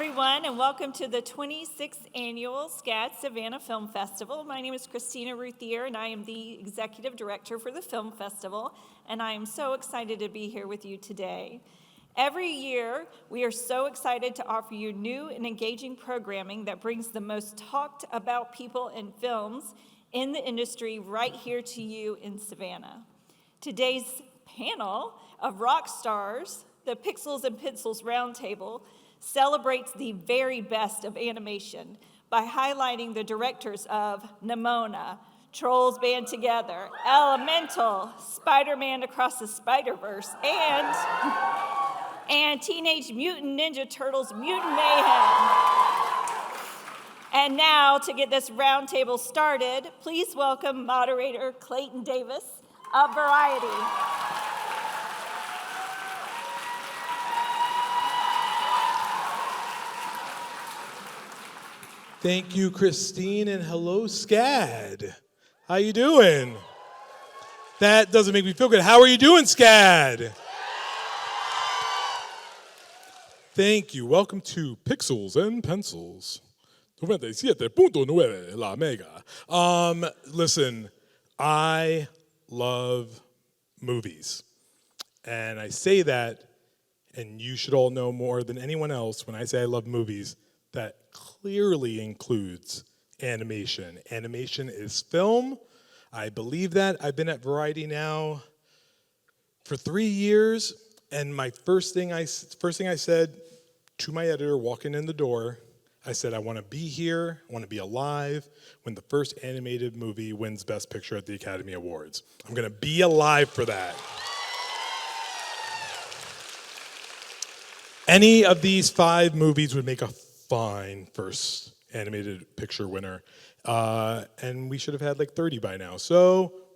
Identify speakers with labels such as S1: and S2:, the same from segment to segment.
S1: everyone, and welcome to the 26th Annual SCAD Savannah Film Festival. My name is Christina Ruthier, and I am the Executive Director for the Film Festival, and I am so excited to be here with you today. Every year, we are so excited to offer you new and engaging programming that brings the most talked about people in films in the industry right here to you in Savannah. Today's panel of rock stars, the Pixels and Pencils Roundtable, celebrates the very best of animation by highlighting the directors of Nimona, Trolls Band Together, Elemental, Spider-Man Across the Spider-Verse, and Teenage Mutant Ninja Turtles Mutant Mayhem. And now, to get this roundtable started, please welcome moderator Clayton Davis of Variety.
S2: Thank you, Christine, and hello, SCAD. How you doing? That doesn't make me feel good. How are you doing, SCAD? Thank you. Welcome to Pixels and Pencils. 97.9 La Mega. Listen, I love movies. And I say that, and you should all know more than anyone else when I say I love movies, that clearly includes animation. Animation is film. I believe that. I've been at Variety now for 3 years, and my first thing I said to my editor walking in the door, I said, I want to be here, I want to be alive when the first animated movie wins Best Picture at the Academy Awards. I'm going to be alive for that. Any of these 5 movies would make a fine first animated picture winner. And we should have had like 30 by now.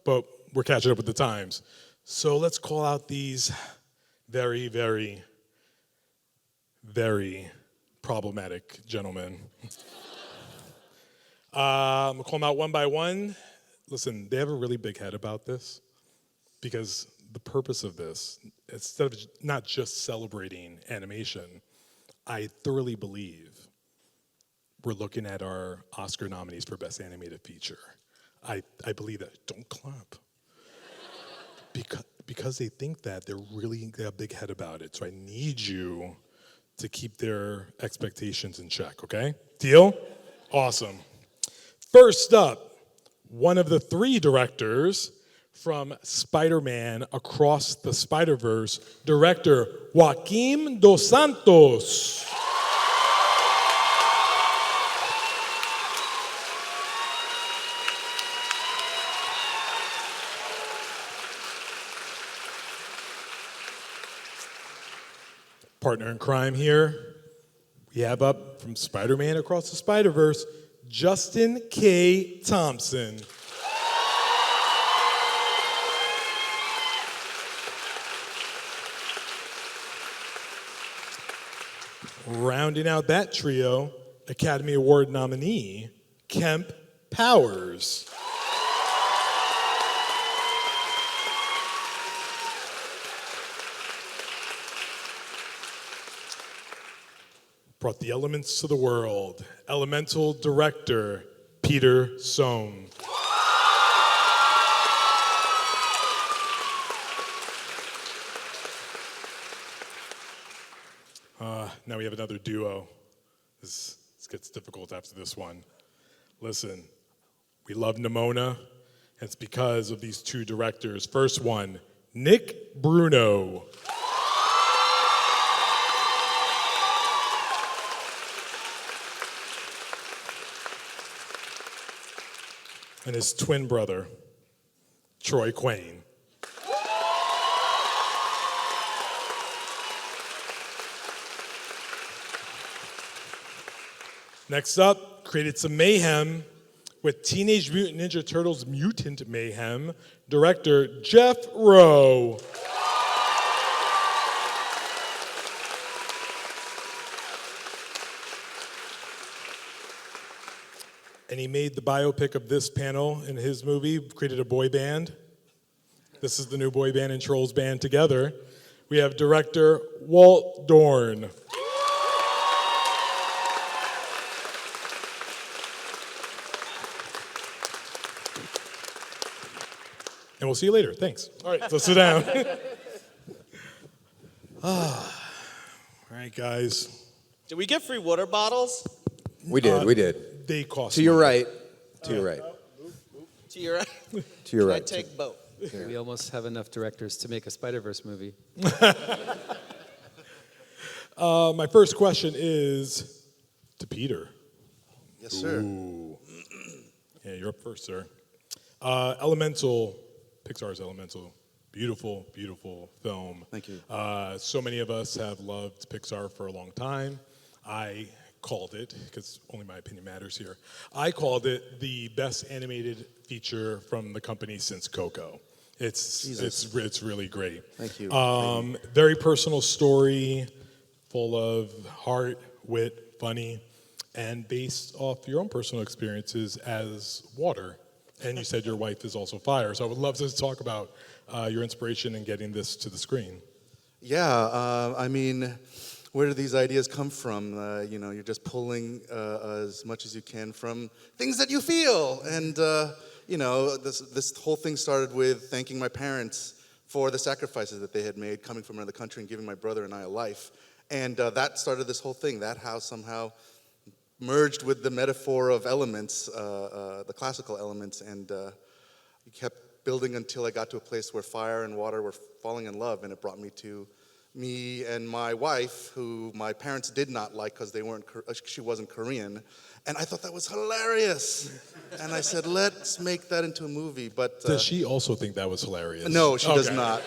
S2: But we're catching up with the times. So let's call out these very, very, very problematic gentlemen. I'm gonna call them out one by one. Listen, they have a really big head about this because the purpose of this, instead of not just celebrating animation, I thoroughly believe we're looking at our Oscar nominees for Best Animated Feature. I believe that. Don't clap. Because they think that, they have a big head about it. So I need you to keep their expectations in check, okay? Deal? Awesome. First up, one of the 3 directors from Spider-Man Across the Spider-Verse, director Joaquim dos Santos. Partner in crime here, we have up from Spider-Man Across the Spider-Verse, Justin K. Thompson. Rounding out that trio, Academy Award nominee, Kemp Powers. Brought the elements to the world. Elemental director, Peter Sohn. Now we have another duo. This gets difficult after this one. Listen, we love Nimona, and it's because of these 2 directors. First one, Nick Bruno. And his twin brother, Troy Quane. Next up, created some mayhem with Teenage Mutant Ninja Turtles Mutant Mayhem, director Jeff Rowe. And he made the biopic of this panel in his movie, created a boy band. This is the new boy band and Trolls Band Together. We have director Walt Dohrn. And we'll see you later. Thanks. All right, so sit down. All right, guys.
S3: Did we get free water bottles?
S4: We did.
S2: They cost
S4: To your
S2: money.
S4: right. To your right.
S3: To your right.
S4: To your
S3: Can I
S4: right.
S3: take both?
S5: We almost have enough directors to make a Spider-Verse movie.
S2: My first question is to Peter.
S6: Yes, sir.
S2: Ooh. Yeah, you're up first, sir. Elemental, Pixar's Elemental. Beautiful, beautiful film.
S6: Thank you.
S2: So many of us have loved Pixar for a long time. I called it, because only my opinion matters here, I called it the best animated feature from the company since Coco. It's really great.
S6: Thank you.
S2: Very personal story, full of heart, wit, funny, and based off your own personal experiences as water. And you said your wife is also fire, so I would love to talk about your inspiration in getting this to the screen.
S6: Yeah, I mean, where do these ideas come from? You're just pulling as much as you can from things that you feel. And, this whole thing started with thanking my parents for the sacrifices that they had made coming from another country and giving my brother and I a life. And that started this whole thing. That house somehow merged with the metaphor of elements, the classical elements, and you kept building until I got to a place where fire and water were falling in love, and it brought me to me and my wife, who my parents did not like because she wasn't Korean, and I thought that was hilarious. And I said, let's make that into a movie. But
S2: Does she also think that was hilarious?
S6: no, she does
S2: Okay.
S6: not.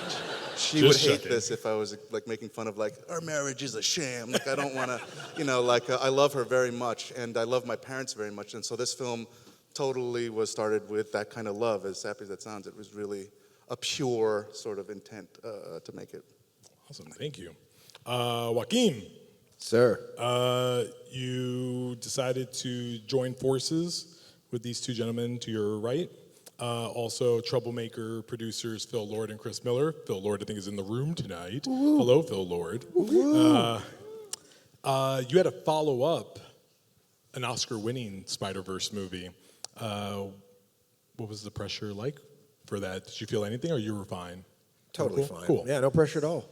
S6: She
S2: Just
S6: would hate
S2: checking.
S6: this if I was making fun of our marriage is a sham. I don't want to, I love her very much, and I love my parents very much, and so this film totally was started with that kind of love. As sappy as that sounds, it was really a pure sort of intent to make it.
S2: Awesome, thank you. Joaquim,
S4: Sir.
S2: you decided to join forces with these two gentlemen to your right. Also, troublemaker producers Phil Lord and Chris Miller. Phil Lord, I think, is in the room tonight. Hello, Phil Lord. You had to follow up an Oscar-winning Spider-Verse movie. What was the pressure like for that? Did you feel anything, or you were fine?
S4: Totally
S2: Cool?
S4: fine.
S2: Cool.
S4: Yeah, no pressure at all.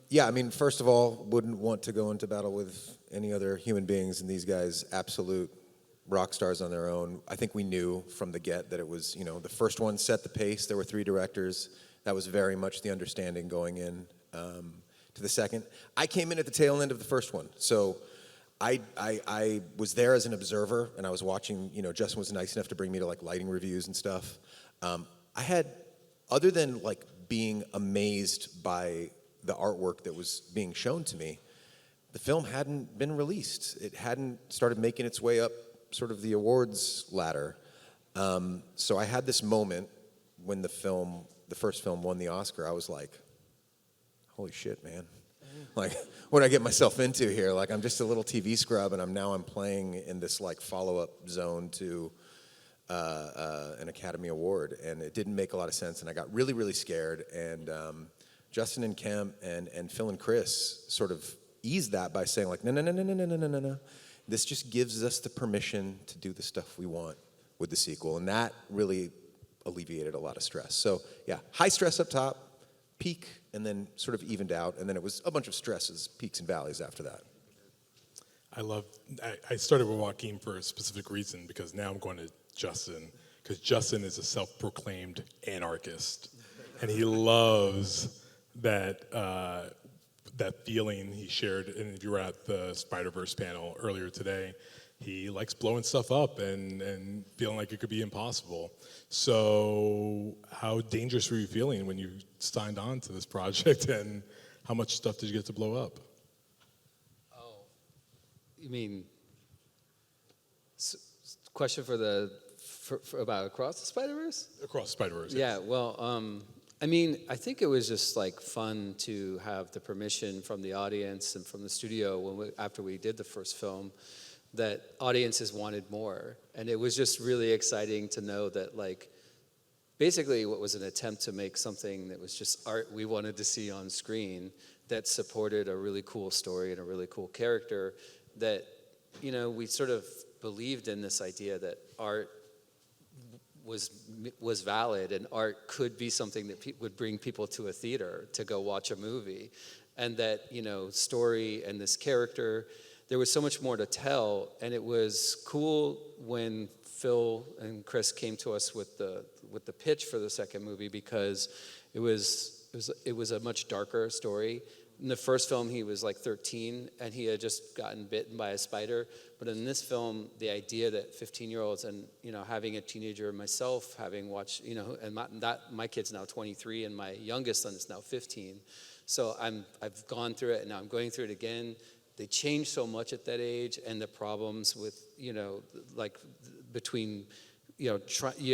S4: Yeah, I mean, first of all, wouldn't want to go into battle with any other human beings, and these guys, absolute rock stars on their own. I think we knew from the get that it was, the first one set the pace. There were 3 directors. That was very much the understanding going in to the second. I came in at the tail end of the first one, so I was there as an observer, and I was watching. Justin was nice enough to bring me to lighting reviews and stuff. I had, other than being amazed by the artwork that was being shown to me, the film hadn't been released. It hadn't started making its way up sort of the awards ladder. So I had this moment when the first film won the Oscar. I was like, holy shit, man. What did I get myself into here? I'm just a little TV scrub, and I'm playing in this follow-up zone to an Academy Award, and it didn't make a lot of sense, and I got really, really scared, and Justin and Kemp and Phil and Chris sort of eased that by saying no. This just gives us the permission to do the stuff we want with the sequel, and that really alleviated a lot of stress. So yeah, high stress up top, peak, and then sort of evened out, and then it was a bunch of stresses, peaks and valleys after that.
S2: I started with Joaquim for a specific reason, because now I'm going to Justin, because Justin is a self-proclaimed anarchist, and he loves that feeling he shared. And if you were at the Spider-Verse panel earlier today, he likes blowing stuff up and feeling like it could be impossible. So how dangerous were you feeling when you signed on to this project, and how much stuff did you get to blow up?
S5: Oh, you mean question for about Across the Spider-Verse?
S2: Across Spider-Verse.
S5: Yeah, well, I think it was just fun to have the permission from the audience and from the studio after we did the first film, that audiences wanted more. And it was just really exciting to know that basically what was an attempt to make something that was just art we wanted to see on screen, that supported a really cool story and a really cool character, that, we sort of believed in this idea that art was valid, and art could be something that would bring people to a theater to go watch a movie, and that story and this character, there was so much more to tell. And it was cool when Phil and Chris came to us with the pitch for the second movie, because it was a much darker story. In the first film, he was like 13, and he had just gotten bitten by a spider. But in this film, the idea that 15-year-olds, and having a teenager myself, having watched, and my kid's now 23, and my youngest son is now 15. So I've gone through it, and now I'm going through it again. They change so much at that age, and the problems with, like between, you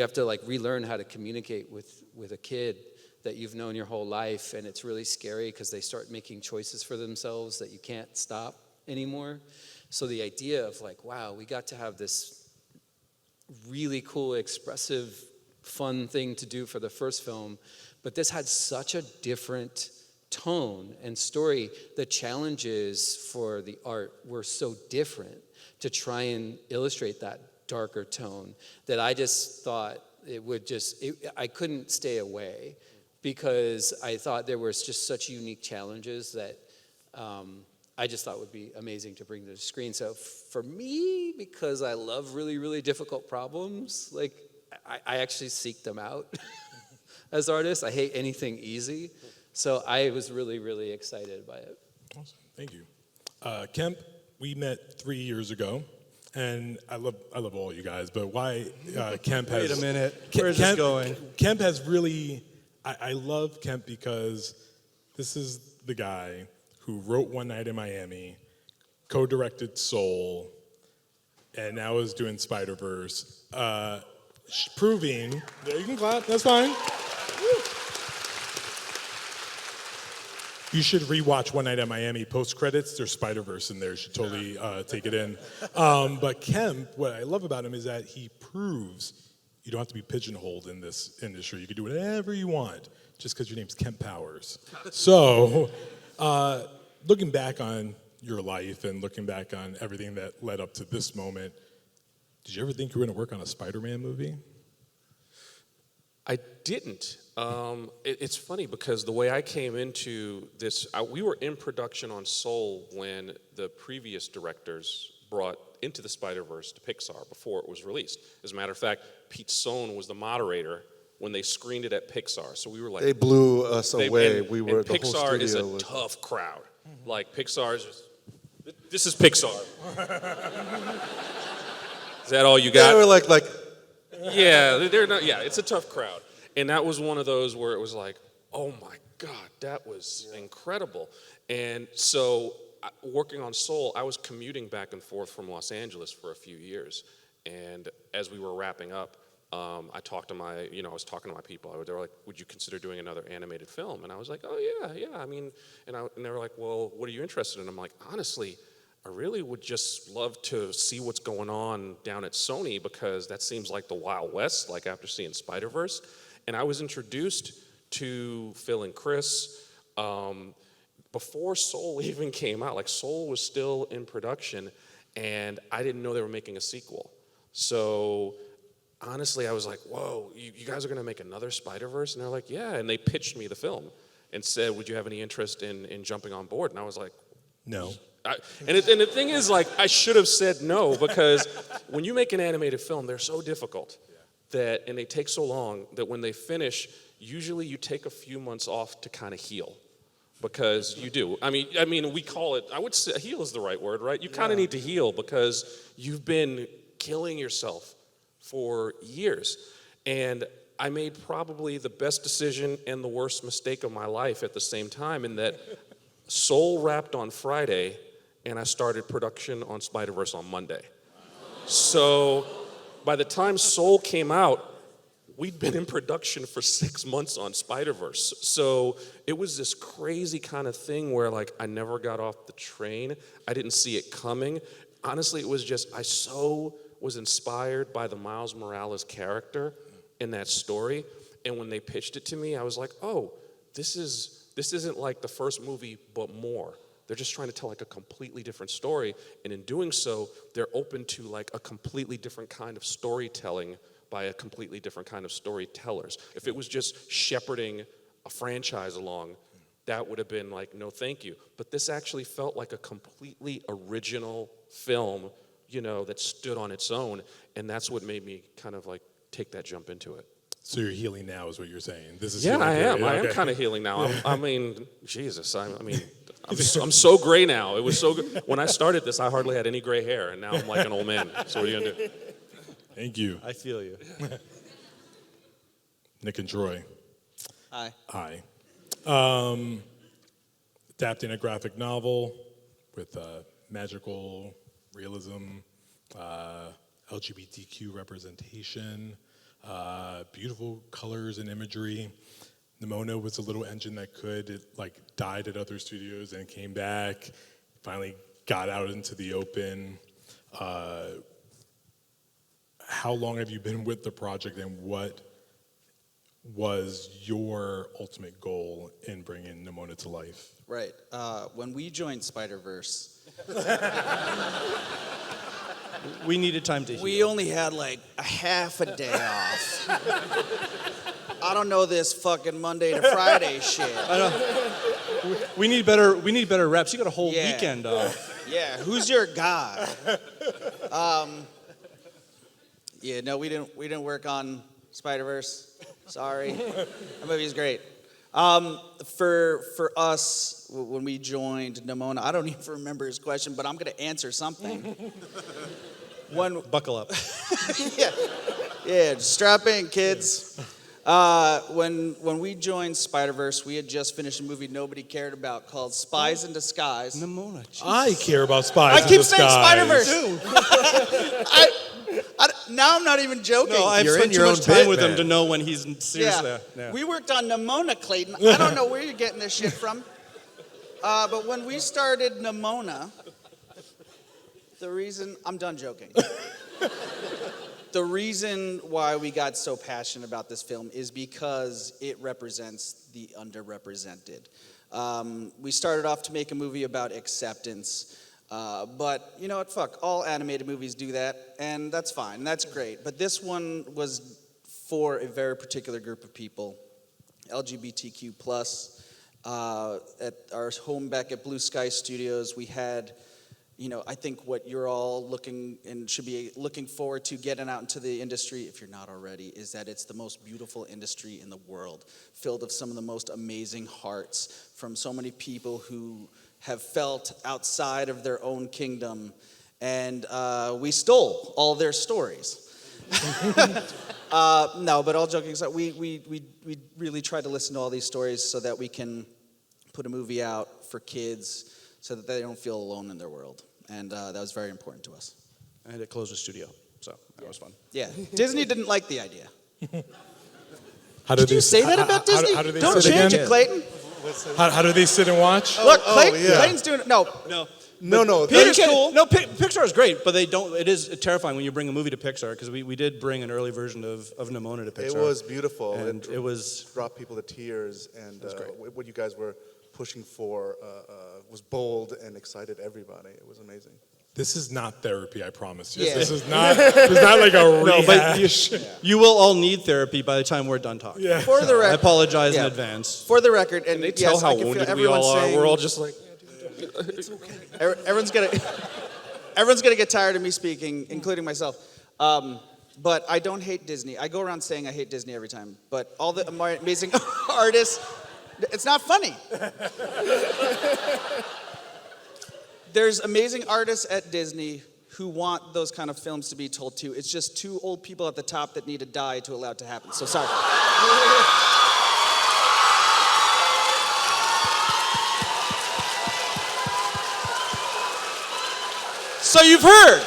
S5: have to like relearn how to communicate with a kid that you've known your whole life, and it's really scary because they start making choices for themselves that you can't stop anymore. So the idea of like, wow, we got to have this really cool, expressive, fun thing to do for the first film, but this had such a different tone and story. The challenges for the art were so different to try and illustrate that darker tone that I just thought I couldn't stay away, because I thought there was just such unique challenges that I just thought would be amazing to bring to the screen. So for me, because I love really, really difficult problems, like I actually seek them out as artists. I hate anything easy. So I was really, really excited by it.
S2: Awesome. Thank you. Kemp, we met 3 years ago, and I love all you guys, but why Kemp has...
S7: Wait a minute. Where's this going?
S2: Kemp has really... I love Kemp because this is the guy who wrote One Night in Miami, co-directed Soul, and now is doing Spider-Verse, proving... Yeah, you can clap, that's fine. You should rewatch One Night at Miami post-credits. There's Spider-Verse in there. You should totally take it in. But Kemp, what I love about him is that he proves you don't have to be pigeonholed in this industry. You can do whatever you want just because your name's Kemp Powers. So looking back on your life and looking back on everything that led up to this moment, did you ever think you were going to work on a Spider-Man movie?
S8: I didn't. It's funny because the way I came into this, we were in production on Soul when the previous directors brought Into the Spider-Verse to Pixar before it was released. As a matter of fact, Pete Sohn was the moderator when they screened it at Pixar. So we were like...
S6: They blew us away.
S8: And
S6: the whole
S8: Pixar
S6: studio
S8: is a
S6: was...
S8: tough crowd. Like, Pixar is just... This is Pixar. Is that all you got?
S6: They were like...
S8: Yeah, they're not. Yeah, it's a tough crowd, and that was one of those where it was like, oh my God, that was incredible. And so, working on Soul, I was commuting back and forth from Los Angeles for a few years, and as we were wrapping up, I was talking to my people. They were like, would you consider doing another animated film? And I was like, oh yeah. I mean, and they were like, well, what are you interested in? I'm like, honestly, I really would just love to see what's going on down at Sony, because that seems like the Wild West, like after seeing Spider-Verse. And I was introduced to Phil and Chris before Soul even came out. Like, Soul was still in production, and I didn't know they were making a sequel. So honestly, I was like, whoa, you guys are going to make another Spider-Verse? And they're like, yeah. And they pitched me the film and said, would you have any interest in jumping on board? And I was like,
S2: no.
S8: And the thing is, like, I should have said no, because when you make an animated film, they're so difficult and they take so long that when they finish, usually you take a few months off to kind of heal, because you do. I mean, we call it, I would say heal is the right word, right? You kind of need to heal because you've been killing yourself for years. And I made probably the best decision and the worst mistake of my life at the same time, in that Soul wrapped on Friday, and I started production on Spider-Verse on Monday. So by the time Soul came out, we'd been in production for 6 months on Spider-Verse. So it was this crazy kind of thing where, like, I never got off the train. I didn't see it coming. Honestly, it was just, I so was inspired by the Miles Morales character in that story. And when they pitched it to me, I was like, oh, this isn't like the first movie, but more. They're just trying to tell like a completely different story, and in doing so, they're open to like a completely different kind of storytelling by a completely different kind of storytellers. If it was just shepherding a franchise along, that would have been like, no thank you. But this actually felt like a completely original film, that stood on its own, and that's what made me kind of like take that jump into it.
S2: So you're healing now, is what you're saying. This is
S8: Yeah,
S2: healing
S8: I am.
S2: period.
S8: I am
S2: Okay.
S8: kind of healing now. Jesus. I'm so gray now. It was so good. When I started this, I hardly had any gray hair, and now I'm like an old man. So what are you gonna do?
S2: Thank you,
S7: I feel you.
S2: Nick and Troy.
S3: Hi.
S2: Hi. Adapting a graphic novel with magical realism, LGBTQ representation, beautiful colors and imagery. Nimona was a little engine that it died at other studios and came back, finally got out into the open. How long have you been with the project, and what was your ultimate goal in bringing Nimona to life?
S3: Right. When we joined Spider-Verse,
S7: We needed time to heal.
S3: we only had like a half a day off. I don't know this fucking Monday to Friday shit.
S7: We need better reps. You got a whole
S3: Yeah.
S7: weekend off.
S3: Yeah, who's your god? No, we didn't work on Spider-Verse. Sorry. That movie's great. For us, when we joined Nimona, I don't even remember his question, but I'm gonna answer something.
S7: Buckle up.
S3: Yeah, strap in, kids. When we joined Spider-Verse, we had just finished a movie nobody cared about called Spies in Disguise.
S7: Nimona. Geez.
S2: I care about spies
S3: I
S2: in
S3: keep
S2: disguise.
S3: saying Spider-Verse. Now I'm not even joking.
S7: No, I've
S4: You're
S7: spent
S4: in
S7: too
S4: your
S7: much
S4: own
S7: time
S4: pit,
S7: with him
S4: man.
S7: to know when he's serious there.
S3: Yeah. We worked on Nimona, Clayton. I don't know where you're getting this shit from. But when we started Nimona, I'm done joking. The reason why we got so passionate about this film is because it represents the underrepresented. We started off to make a movie about acceptance. But you know what, fuck, all animated movies do that, and that's fine, that's great. But this one was for a very particular group of people, LGBTQ+. At our home back at Blue Sky Studios, we had, I think what you're all looking and should be looking forward to getting out into the industry, if you're not already, is that it's the most beautiful industry in the world, filled with some of the most amazing hearts from so many people who have felt outside of their own kingdom, and we stole all their stories. No, but all joking aside, we really tried to listen to all these stories so that we can put a movie out for kids so that they don't feel alone in their world, and that was very important to us.
S7: And it closed the studio, so that was fun.
S3: Yeah, Disney didn't like the idea.
S2: How
S3: Did you say that about Disney?
S2: How do they
S3: Don't
S2: sit
S3: change
S2: again?
S3: it, Clayton.
S2: How do they sit and watch?
S3: Look,
S6: yeah.
S3: Clayton's doing it. No,
S6: No,
S3: Peter's
S6: that's
S3: cool.
S7: No, Pixar is great, but they don't. It is terrifying when you bring a movie to Pixar because we did bring an early version of Nimona to Pixar.
S6: It was beautiful.
S7: and it was
S6: brought people to tears, and
S7: great.
S6: what you guys were pushing for was bold and excited everybody. It was amazing.
S2: This is not therapy, I promise you.
S3: Yeah.
S2: This is not like a
S7: no, but
S2: rehash.
S7: you will all need therapy by the time we're done talking.
S2: Yeah.
S3: For the
S7: I
S3: record,
S7: apologize in
S3: yeah.
S7: advance.
S3: For the record, and
S8: They tell
S3: yes,
S8: how
S3: I can feel
S8: wounded we
S3: everyone's
S8: all are.
S3: saying-
S8: We're all just like,
S3: Everyone's gonna get tired of me speaking, including myself. But I don't hate Disney. I go around saying I hate Disney every time. But all the amazing artists, it's not funny. There's amazing artists at Disney who want those kind of films to be told too. It's just two old people at the top that need to die to allow it to happen. So sorry. So you've heard.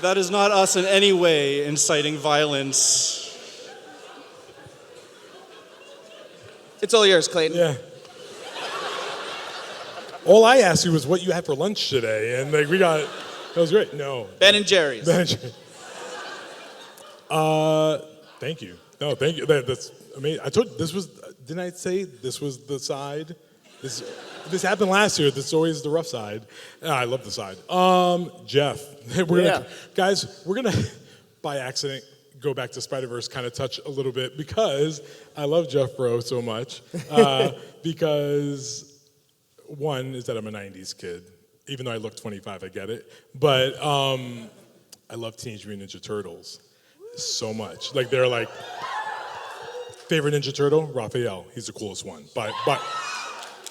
S7: That is not us in any way inciting violence.
S3: It's all yours, Clayton.
S2: Yeah. All I asked you was what you had for lunch today, and that was great. No.
S3: Ben and Jerry's.
S2: Thank you. No, thank you. That's amazing. I told you, didn't I say this was the side? This happened last year. This is always the rough side. I love the side. Jeff, guys, we're gonna by accident go back to Spider-Verse, kind of touch a little bit because I love Jeff Rowe so much. Because one is that I'm a '90s kid, even though I look 25, I get it. But I love Teenage Mutant Ninja Turtles so much. Like they're like favorite Ninja Turtle, Raphael. He's the coolest one. But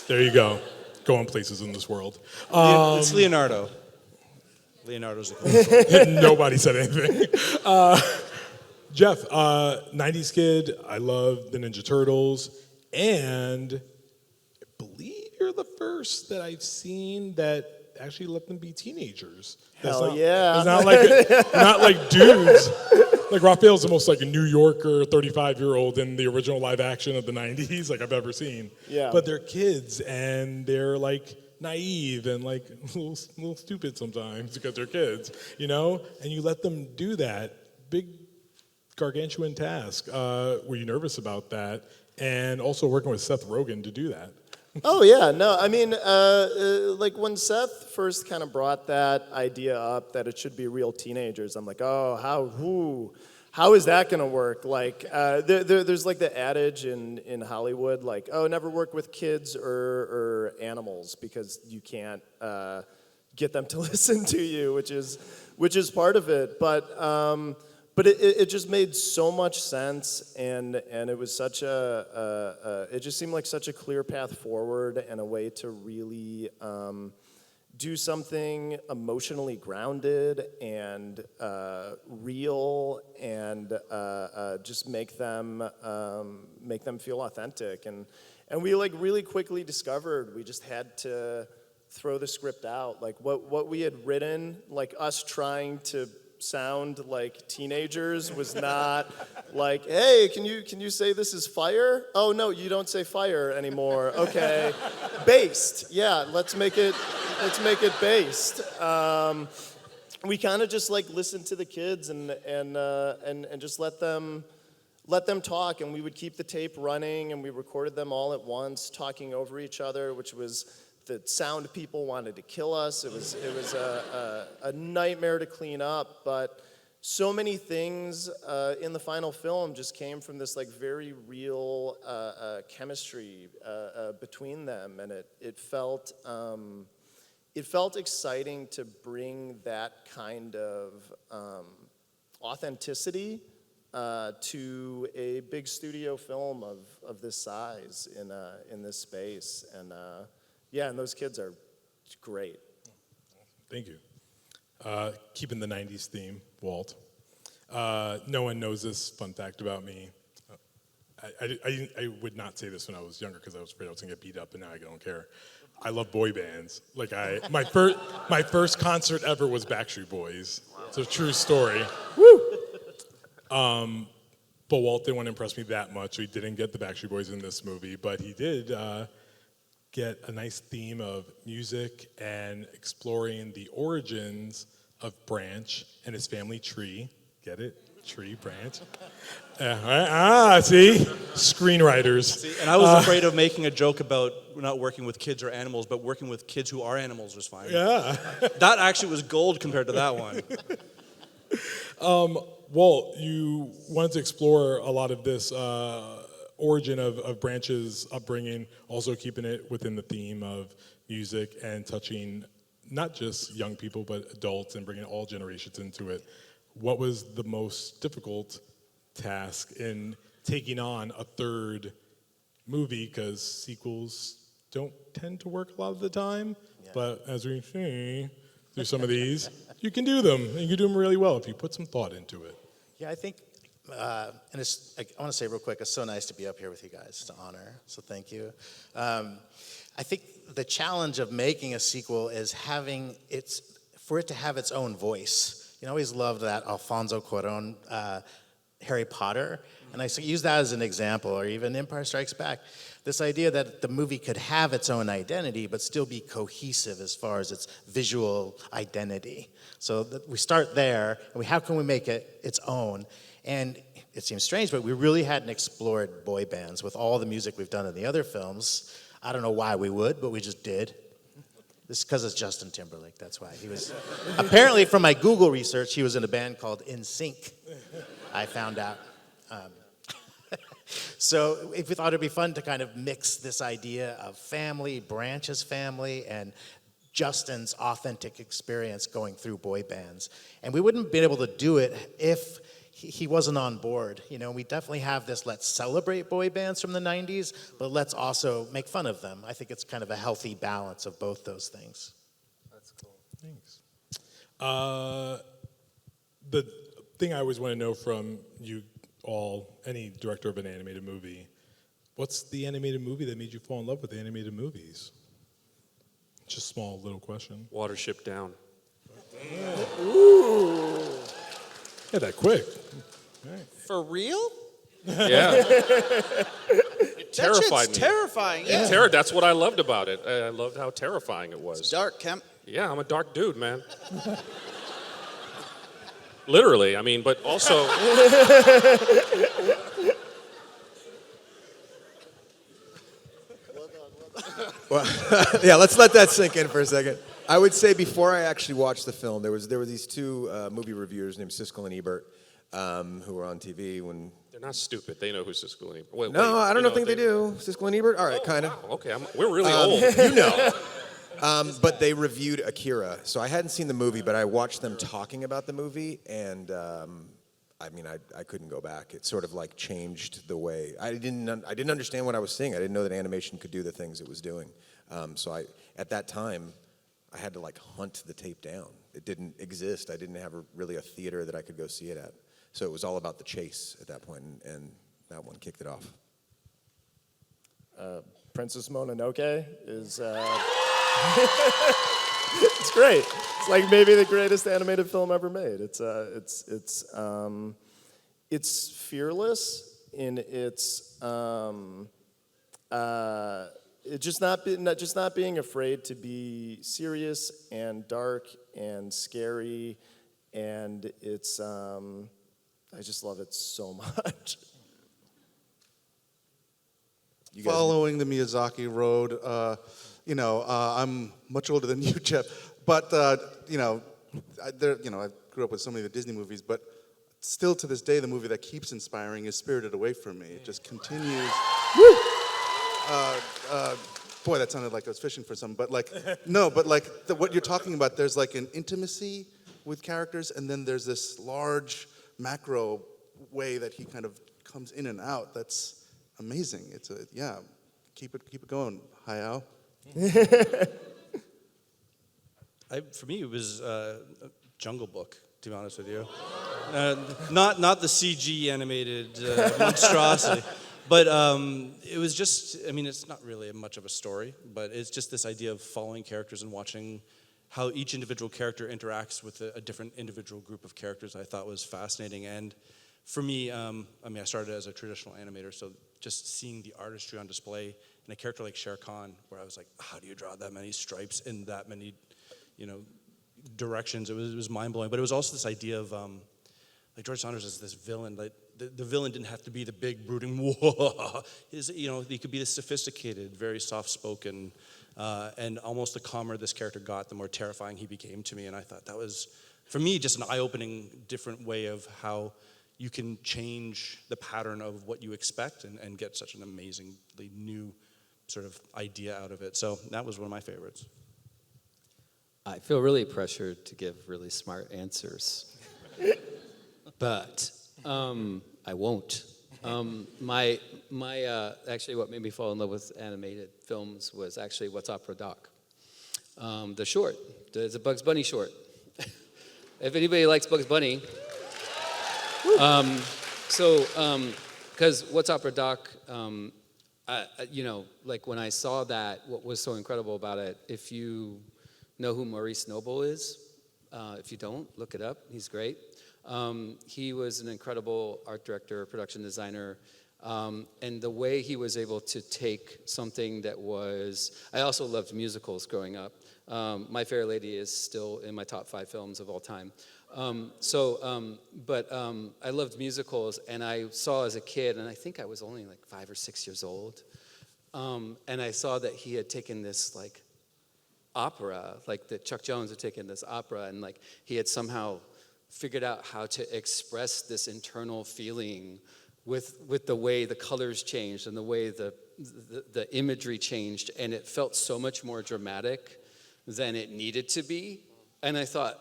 S2: there you go, going places in this world.
S7: It's Leonardo. Leonardo's the coolest one.
S2: Nobody said anything. Jeff, 90s kid, I love the Ninja Turtles, and I believe you're the first that I've seen that actually let them be teenagers.
S9: Yeah.
S2: It's not like dudes. Like Raphael's the most like a New Yorker, 35-year-old in the original live action of the 90s like I've ever seen.
S9: Yeah.
S2: But they're kids and they're like naive and like a little stupid sometimes because they're kids, you know? And you let them do that. Big gargantuan task. Were you nervous about that? And also working with Seth Rogen to do that.
S9: Oh yeah, no, I mean, like when Seth first kind of brought that idea up that it should be real teenagers, I'm like, oh, how is that gonna work? Like, there's like the adage in Hollywood, like, oh, never work with kids or animals because you can't get them to listen to you, which is part of it, But it just made so much sense, and it was such it just seemed like such a clear path forward and a way to really do something emotionally grounded and real, and just make them feel authentic. And we like really quickly discovered we just had to throw the script out, like what we had written, like us trying to sound like teenagers was not like, hey, can you say this is fire? Oh no, you don't say fire anymore. Okay, based. Yeah, let's make it based. We kind of just like listened to the kids and just let them talk, and we would keep the tape running, and we recorded them all at once, talking over each other, which was. The sound people wanted to kill us. It was a nightmare to clean up, but so many things in the final film just came from this like very real chemistry between them, and it felt exciting to bring that kind of authenticity to a big studio film of this size in this space, and. Yeah, and those kids are great.
S2: Thank you. Keeping the 90s theme, Walt. No one knows this fun fact about me. I would not say this when I was younger because I was afraid I was going to get beat up, and now I don't care. I love boy bands. Like my first concert ever was Backstreet Boys. It's a true story.
S9: Woo!
S2: But Walt didn't want to impress me that much, so he didn't get the Backstreet Boys in this movie, but he did get a nice theme of music and exploring the origins of Branch and his family tree. Get it? Tree, Branch. See? Screenwriters.
S7: See, and I was afraid of making a joke about not working with kids or animals, but working with kids who are animals was fine.
S2: Yeah.
S7: That actually was gold compared to that one.
S2: Walt, you wanted to explore a lot of this origin of Branch's upbringing, also keeping it within the theme of music and touching not just young people, but adults and bringing all generations into it. What was the most difficult task in taking on a third movie? Because sequels don't tend to work a lot of the time, but as we see through some of these, you can do them, and you can do them really well if you put some thought into it.
S10: Yeah, I think, and it's, I want to say real quick, it's so nice to be up here with you guys. It's an honor, so thank you. I think the challenge of making a sequel is for it to have its own voice. You know, I always loved that Alfonso Cuarón Harry Potter, and I use that as an example, or even Empire Strikes Back. This idea that the movie could have its own identity, but still be cohesive as far as its visual identity. So we start there, and how can we make it its own? And it seems strange, but we really hadn't explored boy bands with all the music we've done in the other films. I don't know why we would, but we just did. This is because it's Justin Timberlake, that's why. He was, apparently from my Google research, he was in a band called NSYNC, I found out. So we thought it'd be fun to kind of mix this idea of family, Branch's family, and Justin's authentic experience going through boy bands. And we wouldn't have been able to do it if he wasn't on board. You know, we definitely have this let's celebrate boy bands from the 90s, but let's also make fun of them. I think it's kind of a healthy balance of both those things.
S2: That's cool. Thanks. The thing I always want to know from you all, any director of an animated movie, what's the animated movie that made you fall in love with animated movies? Just a small little question.
S8: Watership Down.
S2: Ooh. Yeah, that quick. Right.
S3: For real?
S8: Yeah. It terrified me.
S3: Terrifying. Yeah.
S8: That's what I loved about it. I loved how terrifying it was.
S3: It's dark, Kemp.
S8: Yeah, I'm a dark dude, man. Literally, I mean, but also.
S4: Well, yeah, let's let that sink in for a second. I would say before I actually watched the film, there were these two movie reviewers named Siskel and Ebert who were on TV when.
S8: They're not stupid. They know who Siskel and Ebert. Wait,
S4: No, I don't think they do. Siskel and Ebert. All right, kind of.
S8: Wow, okay, we're really old.
S4: You know. But they reviewed Akira, so I hadn't seen the movie, but I watched them talking about the movie, and I mean, I couldn't go back. It sort of like changed the way I didn't understand what I was seeing. I didn't know that animation could do the things it was doing. So at that time, I had to like hunt the tape down. It didn't exist. I didn't have really a theater that I could go see it at. So it was all about the chase at that point, and that one kicked it off.
S9: Princess Mononoke is. It's great. It's like maybe the greatest animated film ever made. It's fearless in its just not being afraid to be serious and dark and scary, and it's I just love it so much.
S6: Following the Miyazaki road, I'm much older than you, Jeff, but I grew up with so many of the Disney movies, but still to this day, the movie that keeps inspiring is Spirited Away from Me. It just continues. Boy, that sounded like I was fishing for something, but what you're talking about, there's like an intimacy with characters, and then there's this large macro way that he kind of comes in and out. That's amazing. Keep it going, Hayao.
S7: For me, it was Jungle Book, to be honest with you. Not the CG animated monstrosity, but it was just, I mean, it's not really much of a story, but it's just this idea of following characters and watching how each individual character interacts with a different individual group of characters I thought was fascinating. And for me, I started as a traditional animator, so just seeing the artistry on display in a character like Shere Khan, where I was like, how do you draw that many stripes in that many, directions? It was mind-blowing. But it was also this idea of, like George Saunders is this villain. Like the villain didn't have to be the big, brooding, whoa. He could be this sophisticated, very soft-spoken, and almost the calmer this character got, the more terrifying he became to me. And I thought that was, for me, just an eye-opening, different way of how you can change the pattern of what you expect and get such an amazingly new sort of idea out of it. So that was one of my favorites.
S5: I feel really pressured to give really smart answers, but I won't. Actually, what made me fall in love with animated films was actually What's Opera Doc, the short. It's a Bugs Bunny short. If anybody likes Bugs Bunny, because What's Opera Doc, like when I saw that, what was so incredible about it, if you know who Maurice Noble is, if you don't, look it up, he's great. He was an incredible art director, production designer, and the way he was able to take something that was, I also loved musicals growing up. My Fair Lady is still in my top 5 films of all time. But I loved musicals, and I saw as a kid, and I think I was only like 5 or 6 years old, And I saw that he had taken this like opera, like that Chuck Jones had taken this opera, and like he had somehow figured out how to express this internal feeling with the way the colors changed and the way the imagery changed, and it felt so much more dramatic than it needed to be. And I thought,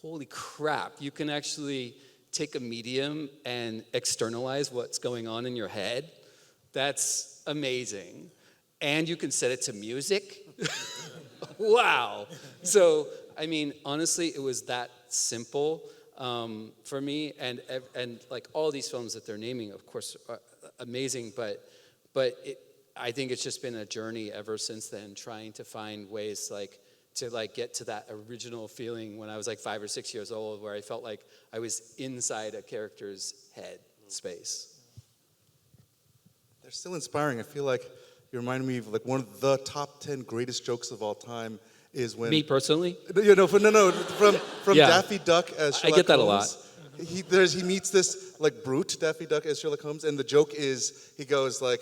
S5: holy crap, you can actually take a medium and externalize what's going on in your head. That's amazing. And you can set it to music. Wow. So, I mean, honestly, it was that simple for me. And like all these films that they're naming, of course, are amazing. But I think it's just been a journey ever since then, trying to find ways to get to that original feeling when I was like 5 or 6 years old, where I felt like I was inside a character's head space.
S6: They're still inspiring. I feel like you remind me of like one of the top 10 greatest jokes of all time is when...
S5: Me personally?
S6: From
S5: Yeah.
S6: Daffy Duck as Sherlock
S5: I get that
S6: Holmes.
S5: a lot.
S6: He meets this like brute, Daffy Duck as Sherlock Holmes, and the joke is, he goes like,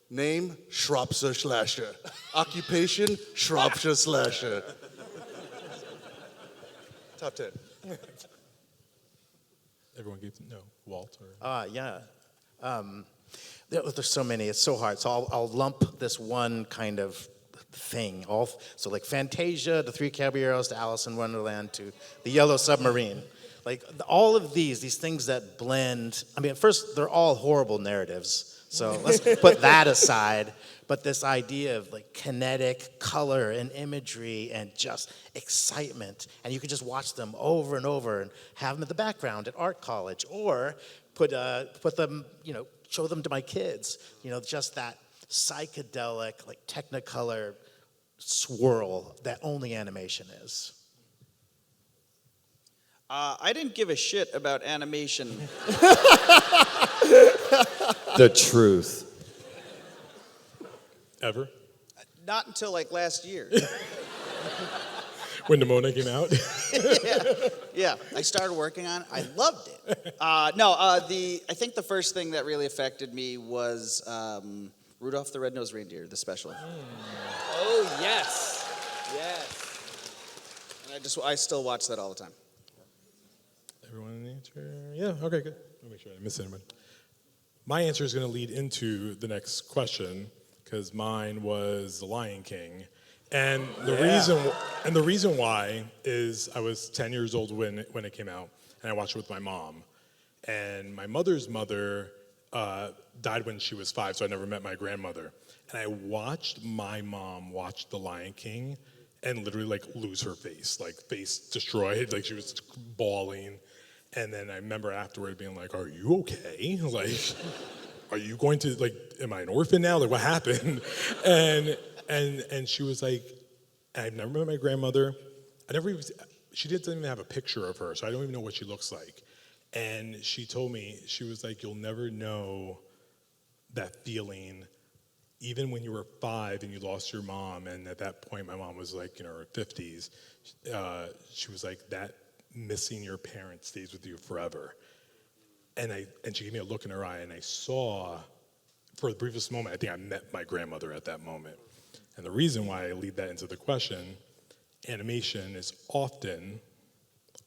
S6: name, Shropshire Slasher. Occupation, Shropshire Slasher. Top 10.
S2: Everyone gave Walt or
S10: Yeah. There's so many. It's so hard. So I'll lump this one kind of thing. So like Fantasia, The Three Caballeros, to Alice in Wonderland, to The Yellow Submarine. Like all of these things that blend. I mean, at first they're all horrible narratives. So let's put that aside. But this idea of like kinetic color and imagery and just excitement, and you can just watch them over and over and have them in the background at art college, or put them, show them to my kids. Just that psychedelic, like Technicolor swirl that only animation is.
S3: I didn't give a shit about animation.
S4: The truth.
S2: ever?
S3: Not until like last year.
S2: When Nimona came out?
S3: Yeah, I started working on it. I loved it. I think the first thing that really affected me was Rudolph the Red-Nosed Reindeer, the special.
S5: Oh, yes.
S3: And I still watch that all the time.
S2: Everyone in the answer? Yeah, okay, good. I'll make sure I didn't miss anyone. My answer is going to lead into the next question, because mine was The Lion King. And the reason why is I was 10 years old when it came out, and I watched it with my mom. And my mother's mother died when she was 5, so I never met my grandmother. And I watched my mom watch The Lion King and literally like lose her face destroyed, like she was bawling. And then I remember afterward being like, "Are you okay? Like, are you going to am I an orphan now? Like, what happened?" And she was like, I've never met my grandmother. She didn't even have a picture of her, so I don't even know what she looks like. And she told me, she was like, "You'll never know that feeling, even when you were 5 and you lost your mom." And at that point, my mom was like in her 50s. She was like, that missing your parents stays with you forever. And she gave me a look in her eye, and I saw, for the briefest moment, I think I met my grandmother at that moment. And the reason why I lead that into the question, animation is often,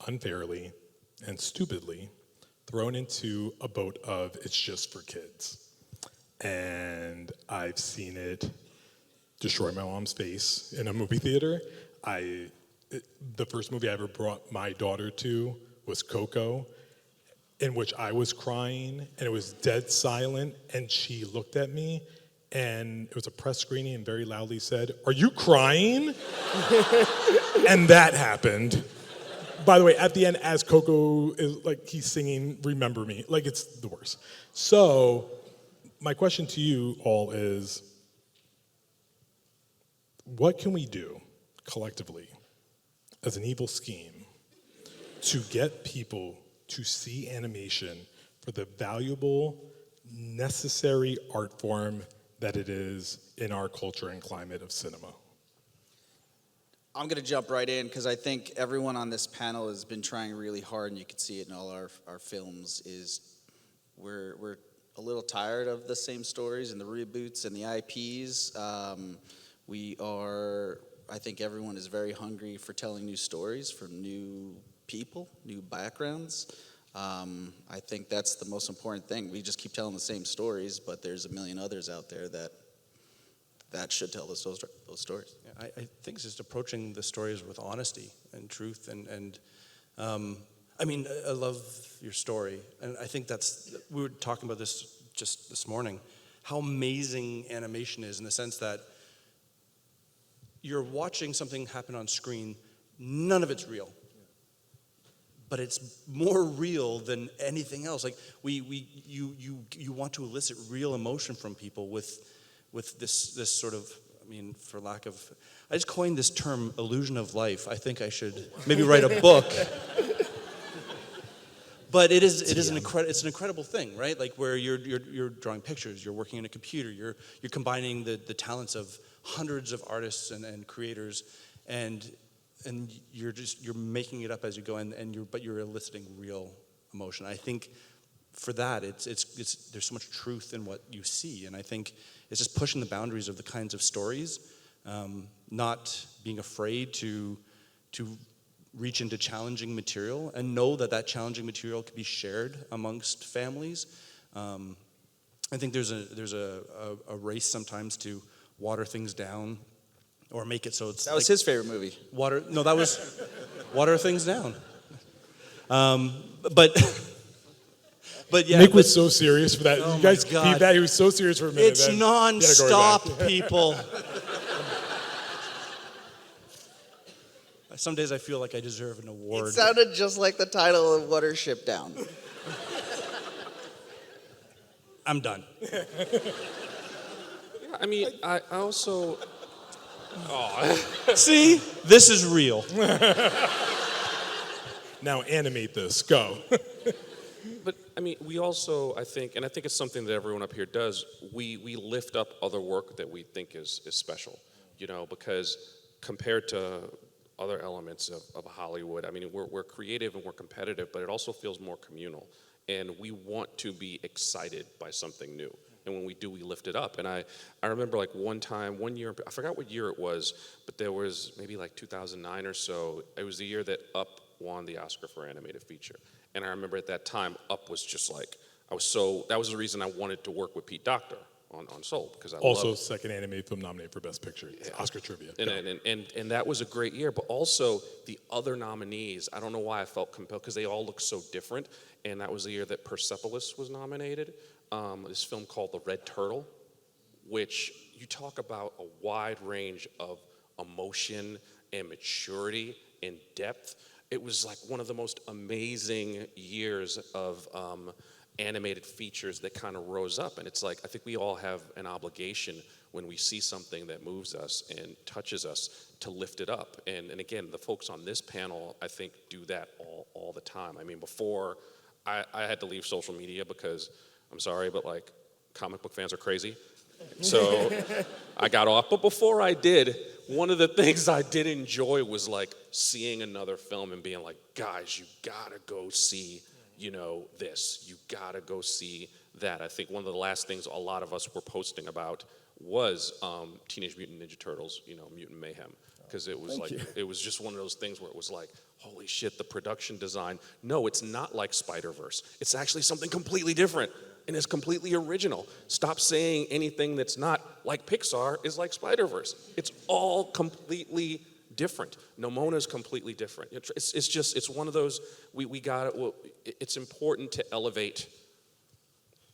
S2: unfairly and stupidly, thrown into a boat of it's just for kids. And I've seen it destroy my mom's face in a movie theater. The first movie I ever brought my daughter to was Coco, in which I was crying, and it was dead silent, and she looked at me, and it was a press screening, and very loudly said, "Are you crying?" And that happened. By the way, at the end, as Coco is he's singing "Remember Me," it's the worst. So, my question to you all is, what can we do collectively as an evil scheme to get people to see animation for the valuable, necessary art form that it is in our culture and climate of cinema?
S3: I'm going to jump right in because I think everyone on this panel has been trying really hard, and you can see it in all our films, is we're a little tired of the same stories and the reboots and the IPs. I think everyone is very hungry for telling new stories from new people, new backgrounds. I think that's the most important thing. We just keep telling the same stories, but there's a million others out there that should tell those stories.
S7: Yeah, I think it's just approaching the stories with honesty and truth, and I mean, I love your story, and I think we were talking about this just this morning, how amazing animation is in the sense that you're watching something happen on screen, none of it's real. But it's more real than anything else. Like you want to elicit real emotion from people with this sort of, I mean, for lack of, I just coined this term, illusion of life. I think I should maybe write a book. But it's an incredible thing, right? Like where you're drawing pictures, you're working in a computer, you're combining the talents of hundreds of artists and creators, and you're making it up as you go, but you're eliciting real emotion. I think for that, there's so much truth in what you see, and I think it's just pushing the boundaries of the kinds of stories, not being afraid to reach into challenging material and know that challenging material can be shared amongst families. I think there's a race sometimes to water things down or make it so it's
S3: That was his favorite movie.
S7: That was Water Things Down. But yeah.
S2: Nick was so serious for that.
S7: Oh
S2: You guys
S7: my God.
S2: beat that. He was so serious for a minute.
S7: It's
S2: then he had to go right back.
S7: non-stop, people. Some days I feel like I deserve an award.
S3: It sounded just like the title of Watership Down.
S7: I'm done.
S8: Yeah, I mean, I also.
S7: See? This is real.
S2: Now animate this. Go.
S8: But I mean, we also, I think it's something that everyone up here does. We lift up other work that we think is special, because compared to other elements of Hollywood, I mean, we're creative and we're competitive, but it also feels more communal, and we want to be excited by something new. And when we do, we lift it up. And I remember like one year, I forgot what year it was, but there was maybe like 2009 or so. It was the year that Up won the Oscar for animated feature. And I remember at that time, Up was just like, that was the reason I wanted to work with Pete Docter on Soul, because I
S2: Also, second animated film nominated for Best Picture. Oscar trivia.
S8: And that was a great year, but also the other nominees, I don't know why I felt compelled, because they all look so different. And that was the year that Persepolis was nominated. This film called The Red Turtle, which you talk about a wide range of emotion and maturity and depth. It was like one of the most amazing years of animated features that kind of rose up. And it's like, I think we all have an obligation when we see something that moves us and touches us to lift it up. And again, the folks on this panel, I think, do that all the time. I mean, before I had to leave social media because, I'm sorry, but like comic book fans are crazy. So I got off. But before I did, one of the things I did enjoy was like seeing another film and being like, guys, you gotta go see, this. You gotta go see that. I think one of the last things a lot of us were posting about was Teenage Mutant Ninja Turtles, Mutant Mayhem. Because it was it was just one of those things where it was like, holy shit, the production design. No, it's not like Spider-Verse. It's actually something completely different. And it's completely original. Stop saying anything that's not like Pixar is like Spider-Verse. It's all completely different. Nimona is completely different. It's one of those, it's important to elevate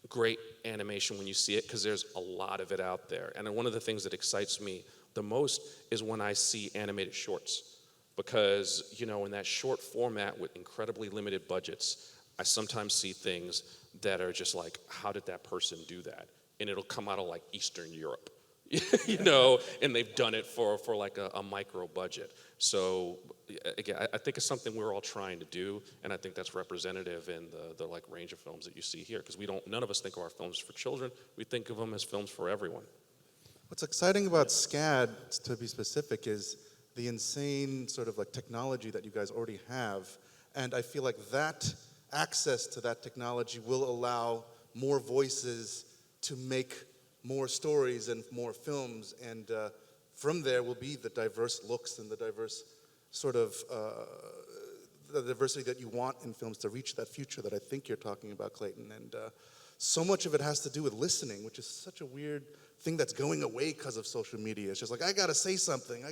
S8: great animation when you see it, because there's a lot of it out there. And one of the things that excites me the most is when I see animated shorts. Because, in that short format with incredibly limited budgets, I sometimes see things that are just like, how did that person do that? And it'll come out of like Eastern Europe, and they've done it for like a micro budget. So again, I think it's something we're all trying to do, and I think that's representative in the like range of films that you see here, because none of us think of our films for children. We think of them as films for everyone.
S6: What's exciting about SCAD, to be specific, is the insane sort of like technology that you guys already have, and I feel like that access to that technology will allow more voices to make more stories and more films, and from there will be the diverse looks and the diverse sort of the diversity that you want in films to reach that future that I think you're talking about, Clayton. And so much of it has to do with listening, which is such a weird thing that's going away because of social media. It's just like, I gotta say something,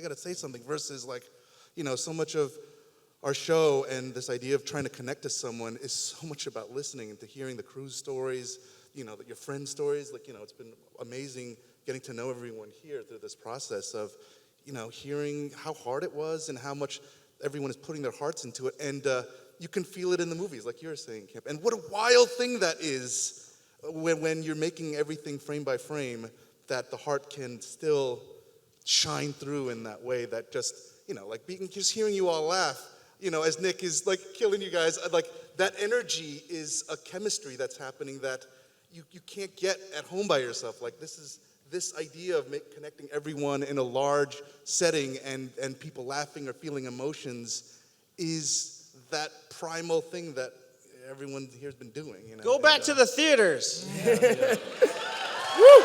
S6: versus like, so much of our show and this idea of trying to connect to someone is so much about listening and to hearing the crew's stories, your friends' stories. Like, it's been amazing getting to know everyone here through this process of, hearing how hard it was and how much everyone is putting their hearts into it. And you can feel it in the movies, like you were saying, Kemp. And what a wild thing that is when you're making everything frame by frame, that the heart can still shine through in that way, that just, just hearing you all laugh, as Nick is like killing you guys, like that energy is a chemistry that's happening that you can't get at home by yourself. Like this idea of connecting everyone in a large setting and people laughing or feeling emotions is that primal thing that everyone here has been doing.
S3: Go back to the theaters.
S9: Woo!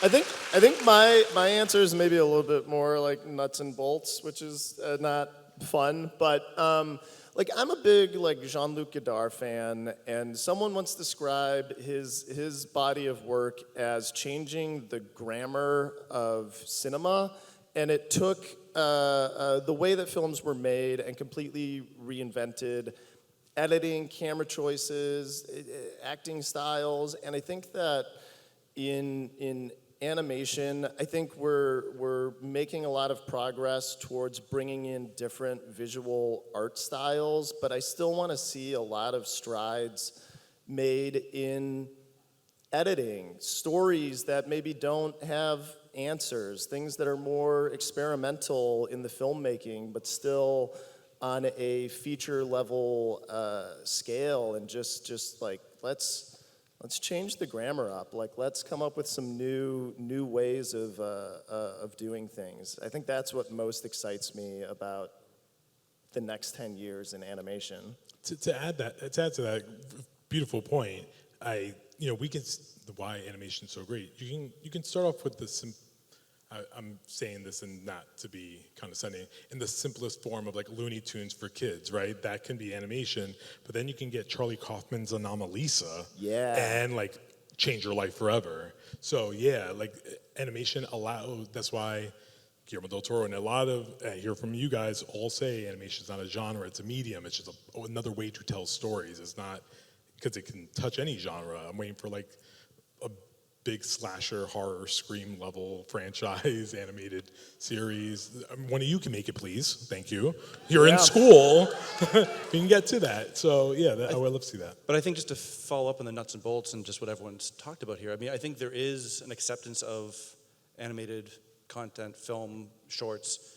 S9: I think my answer is maybe a little bit more like nuts and bolts, which is not fun. But I'm a big Jean-Luc Godard fan, and someone once described his body of work as changing the grammar of cinema, and it took the way that films were made and completely reinvented editing, camera choices, acting styles, and I think that in animation, I think we're making a lot of progress towards bringing in different visual art styles, but I still want to see a lot of strides made in editing, stories that maybe don't have answers, things that are more experimental in the filmmaking, but still on a feature level scale, and just like let's change the grammar up. Let's come up with some new ways of doing things. I think that's what most excites me about the next 10 years in animation.
S2: To add to that beautiful point, we can why animation is so great. You can start off with I'm saying this and not to be condescending, in the simplest form of like Looney Tunes for kids, right? That can be animation, but then you can get Charlie Kaufman's Anomalisa, and like change your life forever. So yeah, like animation allows. That's why Guillermo del Toro and a lot of I hear from you guys all say animation is not a genre; it's a medium. It's just another way to tell stories. It's not because it can touch any genre. I'm waiting for like a big slasher, horror, scream level franchise, animated series. One of you can make it, please. Thank you. You're in school. We can get to that. So yeah, I would love to see that.
S7: But I think just to follow up on the nuts and bolts and just what everyone's talked about here, I think there is an acceptance of animated content, film, shorts,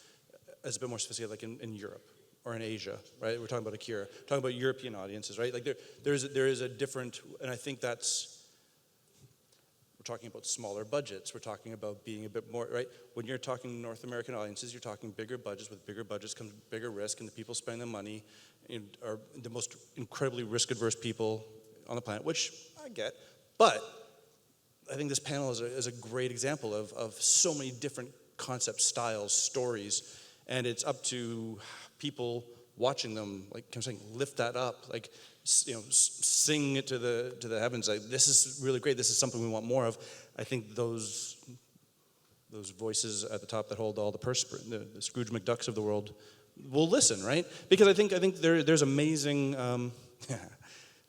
S7: as a bit more sophisticated, like in Europe or in Asia, right? We're talking about Akira, talking about European audiences, right? Like there is a different, and I think we're talking about smaller budgets. We're talking about being a bit more, right? When you're talking North American audiences, you're talking bigger budgets. With bigger budgets comes bigger risk, and the people spending the money are the most incredibly risk-averse people on the planet, which I get. But I think this panel is a great example of so many different concepts, styles, stories, and it's up to people watching them, like I'm saying, lift that up, like, sing it to the heavens. Like, this is really great. This is something we want more of. I think those voices at the top that hold all the purse, the Scrooge McDucks of the world, will listen, right? Because I think there's amazing.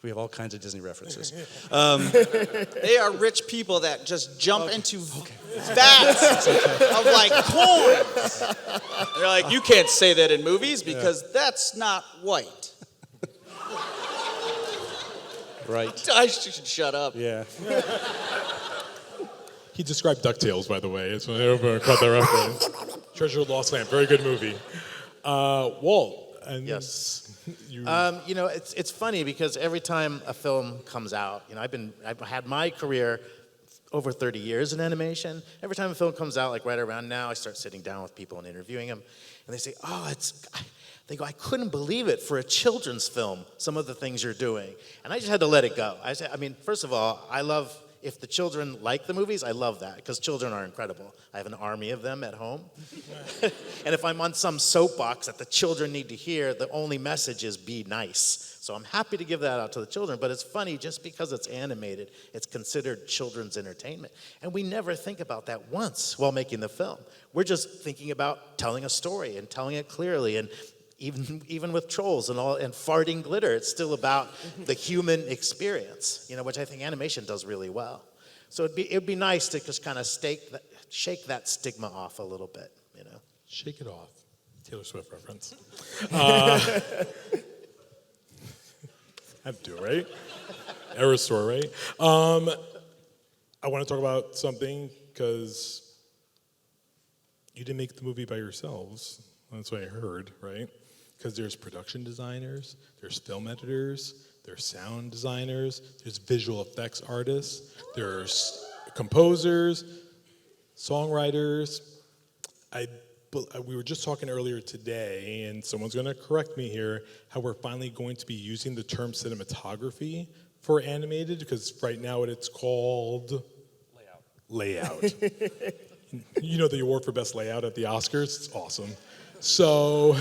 S7: We have all kinds of Disney references.
S3: They are rich people that just jump into vats of like coins. They're like, you can't say that in movies because that's not white.
S7: Right.
S3: I should shut up.
S7: Yeah.
S2: He described DuckTales, by the way. It's when I caught that reference. Treasure of the Lost Land, very good movie. Walt. And
S10: Yes.
S2: You.
S10: It's funny because every time a film comes out, I've had my career over 30 years in animation. Every time a film comes out, like right around now, I start sitting down with people and interviewing them, and they say, They go, I couldn't believe it for a children's film, some of the things you're doing. And I just had to let it go. I mean, first of all, I love, if the children like the movies, I love that, because children are incredible. I have an army of them at home. And if I'm on some soapbox that the children need to hear, the only message is be nice. So I'm happy to give that out to the children, but it's funny, just because it's animated, it's considered children's entertainment. And we never think about that once while making the film. We're just thinking about telling a story and telling it clearly, and even with trolls and all and farting glitter, it's still about the human experience, which I think animation does really well. So it'd be nice to just kind of shake that stigma off a little bit,
S2: Shake it off. Taylor Swift reference. I do, right? Error store, right? I want to talk about something because you didn't make the movie by yourselves. That's what I heard, right? Because there's production designers, there's film editors, there's sound designers, there's visual effects artists, there's composers, songwriters. We were just talking earlier today, and someone's going to correct me here, how we're finally going to be using the term cinematography for animated, because right now it's called layout. You know the award for best layout at the Oscars? It's awesome. So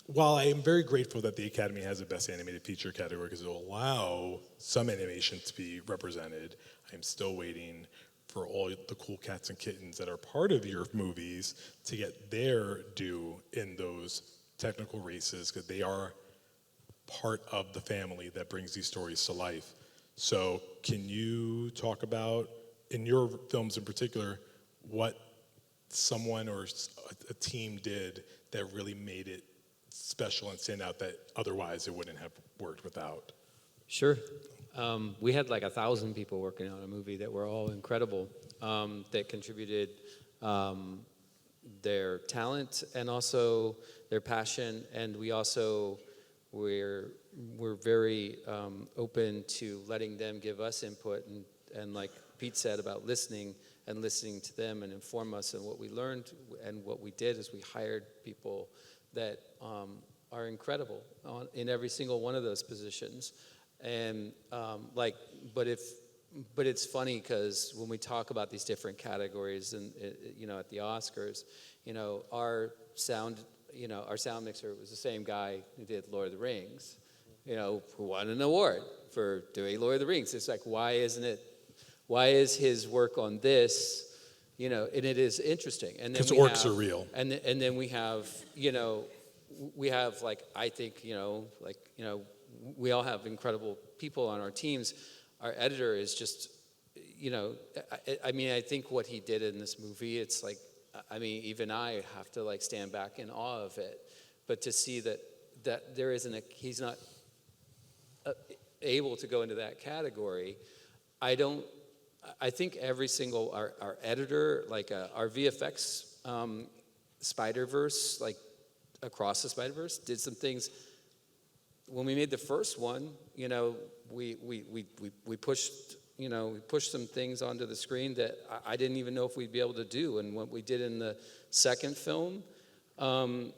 S2: while I am very grateful that the Academy has a best animated feature category because it will allow some animation to be represented, I'm still waiting for all the cool cats and kittens that are part of your movies to get their due in those technical races, because they are part of the family that brings these stories to life. So can you talk about, in your films in particular, what someone or a team did that really made it special and stand out that otherwise it wouldn't have worked without?
S5: Sure. We had like 1,000 people working on a movie that were all incredible, that contributed their talent and also their passion. And we also we're very open to letting them give us input. And like Pete said about listening to them and inform us. And what we learned and what we did is we hired people that are incredible in every single one of those positions. And but it's funny because when we talk about these different categories and at the Oscars, our sound mixer was the same guy who did Lord of the Rings, who won an award for doing Lord of the Rings. It's like, why is his work on this, and it is interesting. And then
S2: because orcs are real.
S5: And then we have, like, I think, we all have incredible people on our teams. Our editor is just, I think what he did in this movie, it's like, even I have to like stand back in awe of it. But to see that there isn't he's not able to go into that category, I think every single, our editor, like our VFX Spider-Verse, like across the Spider-Verse, did some things. When we made the first one, we pushed some things onto the screen that I didn't even know if we'd be able to do. And what we did in the second film, I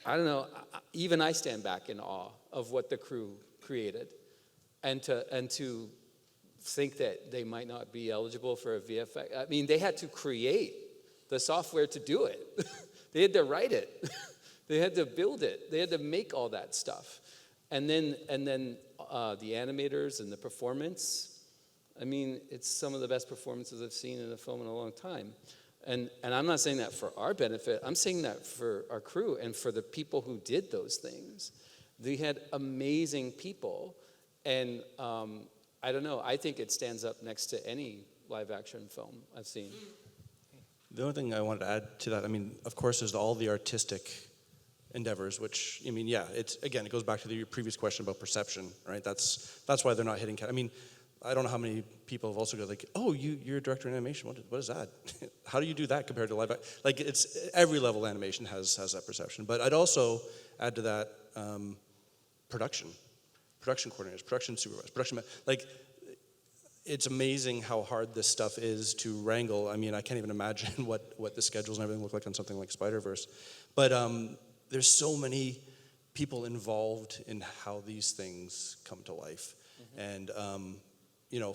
S5: don't know, even I stand back in awe of what the crew created. And to think that they might not be eligible for a VFX. They had to create the software to do it. They had to write it. They had to build it. They had to make all that stuff. And then the animators and the performance. It's some of the best performances I've seen in a film in a long time. And I'm not saying that for our benefit. I'm saying that for our crew and for the people who did those things. They had amazing people. And I don't know. I think it stands up next to any live-action film I've seen.
S7: The only thing I wanted to add to that, of course, there's all the artistic endeavors, which, it goes back to your previous question about perception, right? That's why they're not hitting. I don't know how many people have also got like, oh, you're a director of animation. What is that? How do you do that compared to live? Like, it's every level of animation has that perception. But I'd also add to that production coordinators, production supervisors, it's amazing how hard this stuff is to wrangle. I can't even imagine what the schedules and everything look like on something like Spider-Verse. But there's so many people involved in how these things come to life. And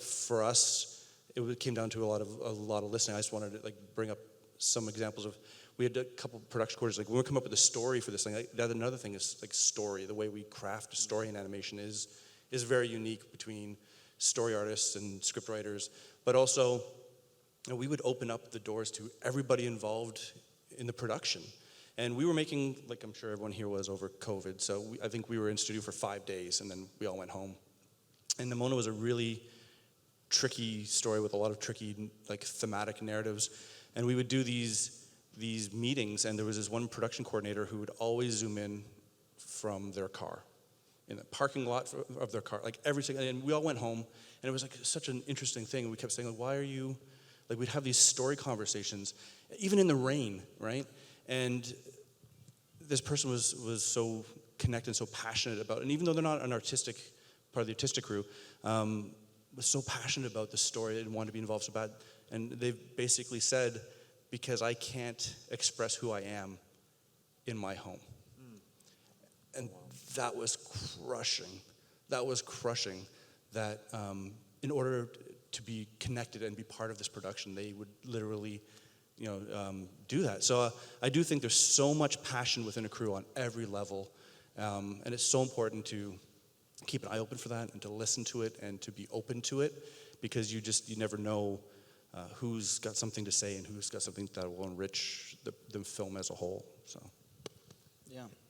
S7: for us, it came down to a lot of listening. I just wanted to bring up some examples of. We had a couple production quarters. When we come up with a story for this thing, another thing is story. The way we craft a story in animation is very unique between story artists and script writers. But also, we would open up the doors to everybody involved in the production. And we were making, I'm sure everyone here was over COVID. So I think we were in studio for 5 days, and then we all went home. And Nimona was a really tricky story with a lot of tricky thematic narratives. And we would do these meetings, and there was this one production coordinator who would always zoom in from their car, in the parking lot of their car, every single, and we all went home, and it was such an interesting thing, and we kept saying, why are you, we'd have these story conversations, even in the rain, right? And this person was so connected and so passionate about, and even though they're not an artistic, part of the artistic crew, was so passionate about the story and wanted to be involved so bad, and they basically said, because I can't express who I am in my home. And that was crushing. That was crushing that in order to be connected and be part of this production, they would literally do that. So I do think there's so much passion within a crew on every level. And it's so important to keep an eye open for that and to listen to it and to be open to it, because you never know who's got something to say and who's got something that will enrich the film as a whole. So,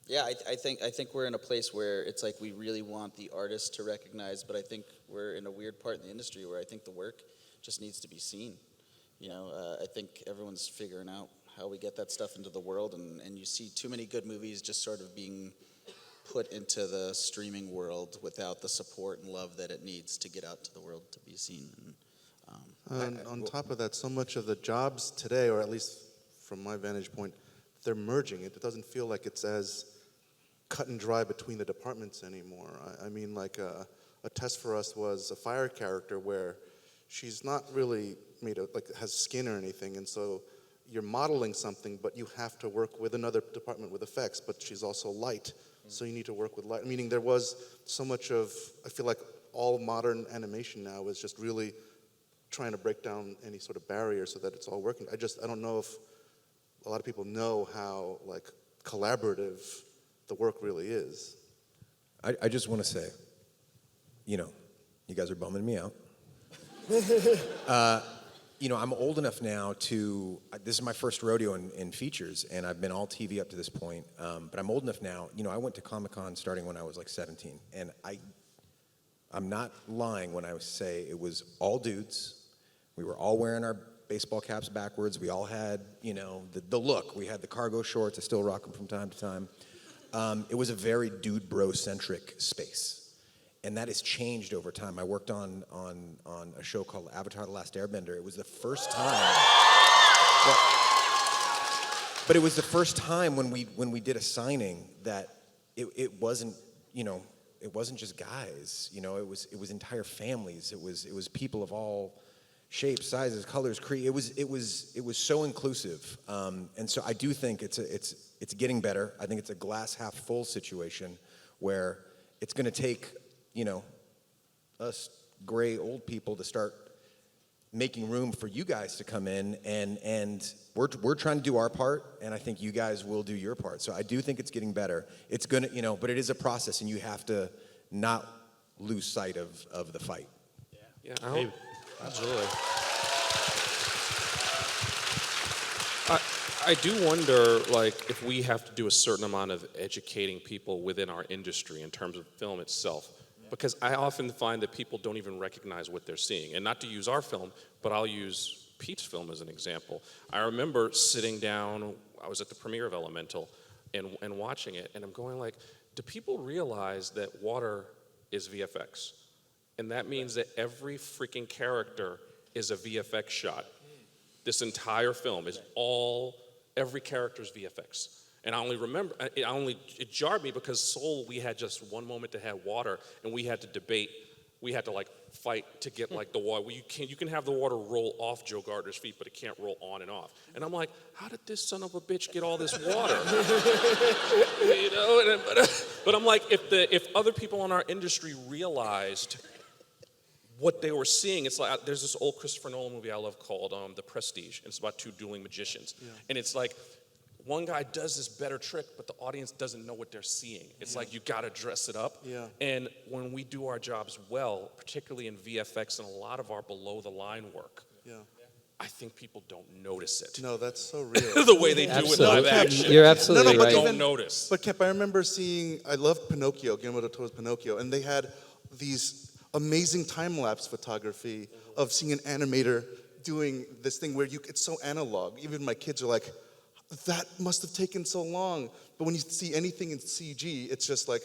S3: yeah. I think we're in a place where it's we really want the artists to recognize, but I think we're in a weird part in the industry where I think the work just needs to be seen. I think everyone's figuring out how we get that stuff into the world, and you see too many good movies just sort of being put into the streaming world without the support and love that it needs to get out to the world to be seen.
S6: And on top of that, so much of the jobs today, or at least from my vantage point, they're merging. It doesn't feel like it's as cut and dry between the departments anymore. I mean, a test for us was a fire character where she's not really made of, has skin or anything, and so you're modeling something, but you have to work with another department with effects, but she's also light, so you need to work with light. Meaning there was so much of, I feel like all modern animation now is just really trying to break down any sort of barrier so that it's all working. I don't know if a lot of people know how collaborative the work really is.
S4: I just want to say, you guys are bumming me out. I'm old enough now this is my first rodeo in features, and I've been all TV up to this point, but I'm old enough now. I went to Comic-Con starting when I was 17, and I'm not lying when I say it was all dudes. We were all wearing our baseball caps backwards. We all had, the look. We had the cargo shorts. I still rock them from time to time. It was a very dude bro-centric space. And that has changed over time. I worked on a show called Avatar: The Last Airbender. It was the first time. But it was the first time when we did a signing that it wasn't, it wasn't just guys. It was entire families. It was people of all shapes, sizes, colors, it was so inclusive, and so I do think it's getting better. I think it's a glass half full situation where it's going to take us gray old people to start making room for you guys to come in, and we're trying to do our part, and I think you guys will do your part. So I do think it's getting better. It's gonna but it is a process, and you have to not lose sight of the fight.
S8: Yeah.
S7: Absolutely.
S8: I do wonder, if we have to do a certain amount of educating people within our industry in terms of film itself, because I often find that people don't even recognize what they're seeing. And not to use our film, but I'll use Pete's film as an example. I remember sitting down, I was at the premiere of Elemental, and watching it, and I'm going do people realize that water is VFX? And that means that every freaking character is a VFX shot. This entire film is every character's VFX. And I only remember, it jarred me because Soul, we had just one moment to have water, and we had to debate, we had to fight to get like the water. You can have the water roll off Joe Gardner's feet, but it can't roll on and off. And I'm like, how did this son of a bitch get all this water? You know, but I'm like, if other people in our industry realized what they were seeing, it's like there's this old Christopher Nolan movie I love called The Prestige, and it's about two dueling magicians, and it's like one guy does this better trick, but the audience doesn't know what they're seeing. It's like you gotta dress it up.
S6: Yeah.
S8: And when we do our jobs well, particularly in VFX and a lot of our below the line work, I think people don't notice it.
S6: No, that's so real.
S8: The way they do with live action.
S5: You're absolutely
S6: No, but
S5: right.
S8: Don't
S6: even-
S8: notice.
S6: But Kemp, I remember I loved Pinocchio, Guillermo del Toro's Pinocchio, and they had these amazing time-lapse photography of seeing an animator doing this thing where it's so analog. Even my kids are like, that must have taken so long. But when you see anything in CG, it's just like,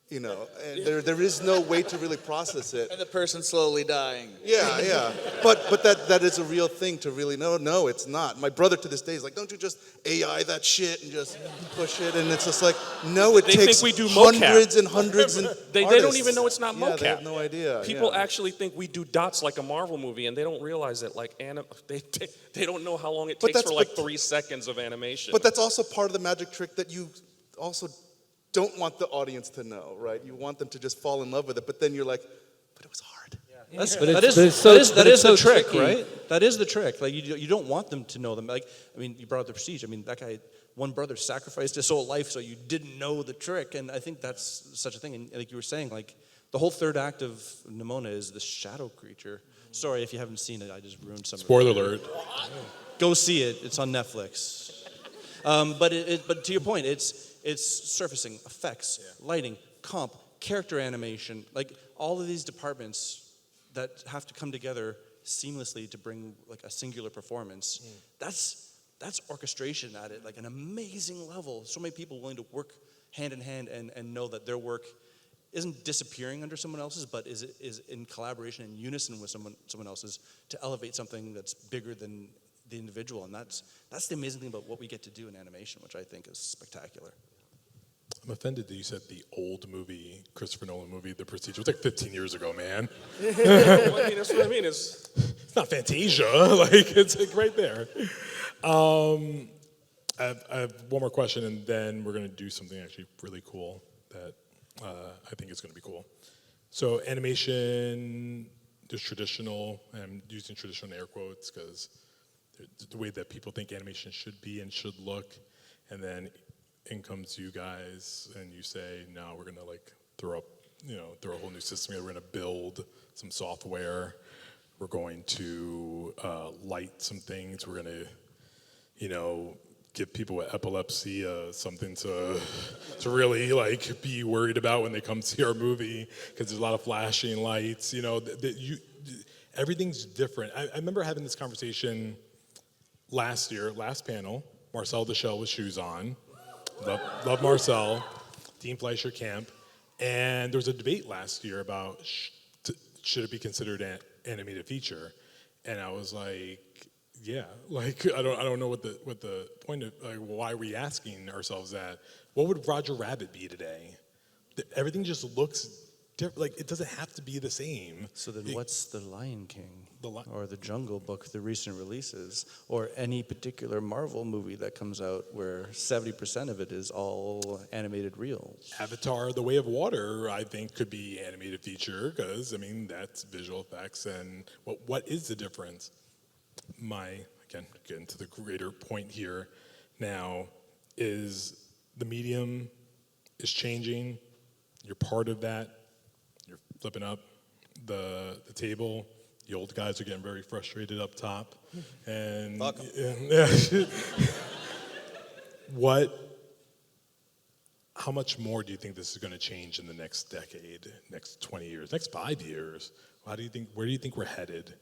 S6: you know, and there is no way to really process it.
S3: And the person slowly dying.
S6: Yeah. But that is a real thing to really know. No, it's not. My brother to this day is like, don't you just AI that shit and just push it? And it's just like, no, it
S8: They
S6: takes
S8: think we do mocap.
S6: hundreds and hundreds and
S8: They don't
S6: artists.
S8: even know it's not mocap.
S6: They have no idea.
S8: People
S6: yeah.
S8: actually think we do dots like a Marvel movie, and they don't realize that like they don't know how long it
S6: But
S8: takes
S6: that's
S8: for like
S6: what-
S8: 3 seconds of animation.
S6: But that's also part of the magic trick that you also don't want the audience to know, right? You want them to just fall in love with it, but then you're like, but it was hard.
S5: But it's so
S7: the trick,
S5: tricky.
S7: right? That is the trick. Like you don't want them to know them. Like I mean, you brought up the Prestige. I mean, that guy, one brother sacrificed his whole life so you didn't know the trick, and I think that's such a thing. And like you were saying, like the whole third act of Nimona is the shadow creature. Sorry if you haven't seen it. I just ruined some.
S2: Spoiler alert.
S7: Go see it. It's on Netflix. But to your point, it's surfacing, effects, lighting, comp, character animation, like all of these departments that have to come together seamlessly to bring like a singular performance. That's orchestration at it, like an amazing level. So many people willing to work hand in hand and know that their work isn't disappearing under someone else's, but is in collaboration and unison with someone else's to elevate something that's bigger than the individual. And that's the amazing thing about what we get to do in animation, which I think is spectacular.
S2: I'm offended that you said the old movie, Christopher Nolan movie, The Prestige. It was like 15 years ago, man.
S8: Well, I mean, that's what I mean.
S2: It's not Fantasia. Like, it's like right there. I have one more question, and then we're going to do something actually really cool that I think is going to be cool. So animation, just traditional, I'm using traditional in air quotes because the way that people think animation should be and should look, and then in comes you guys and you say, no, we're gonna like throw a whole new system here. We're gonna build some software. We're going to light some things. We're gonna, give people with epilepsy something to really like be worried about when they come see our movie because there's a lot of flashing lights. Everything's different. I remember having this conversation last panel. Marcel Deschelles with shoes on. Love Marcel, Dean Fleischer Kemp, and there was a debate last year about should it be considered an animated feature, and I was like, yeah, like I don't know what the point of like why are we asking ourselves that? What would Roger Rabbit be today? Everything just looks different. Like it doesn't have to be the same.
S7: So then what's The Lion King?
S2: Or
S7: The Jungle Book, the recent releases, or any particular Marvel movie that comes out where 70% of it is all animated reels.
S2: Avatar: The Way of Water, I think, could be animated feature because that's visual effects. And what is the difference? Again, getting to the greater point here now is the medium is changing. You're part of that. You're flipping up the table. The old guys are getting very frustrated up top. And how much more do you think this is going to change in the next decade, next 20 years, next 5 years? Where do you think we're headed?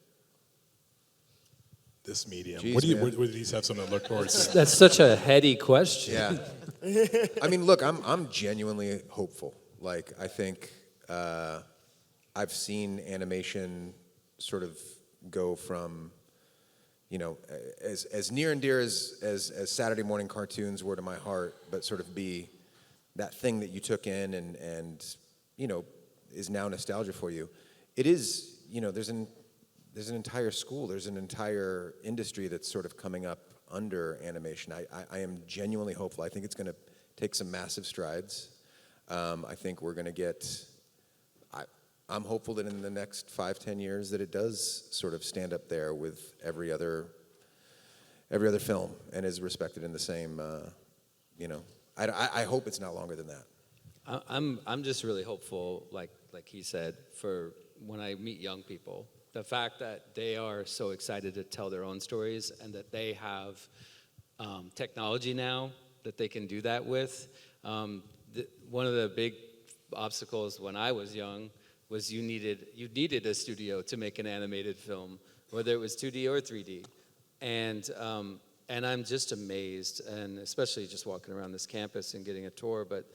S2: This medium.
S4: Jeez,
S2: Where do these have something to look forward to?
S5: That's such a heady question.
S4: Yeah. I mean, look, I'm genuinely hopeful. Like, I think I've seen animation sort of go from, as near and dear as Saturday morning cartoons were to my heart, but sort of be that thing that you took in and is now nostalgia for you. it is, there's an entire school, there's an entire industry that's sort of coming up under animation. I am genuinely hopeful. I think it's going to take some massive strides. I think we're going to get, I'm hopeful that in the next 5-10 years that it does sort of stand up there with every other film and is respected in the same, I hope it's not longer than that.
S5: I'm just really hopeful, like he said, for when I meet young people, the fact that they are so excited to tell their own stories and that they have technology now that they can do that with. One of the big obstacles when I was young was you needed a studio to make an animated film, whether it was 2D or 3D, and I'm just amazed, and especially just walking around this campus and getting a tour, but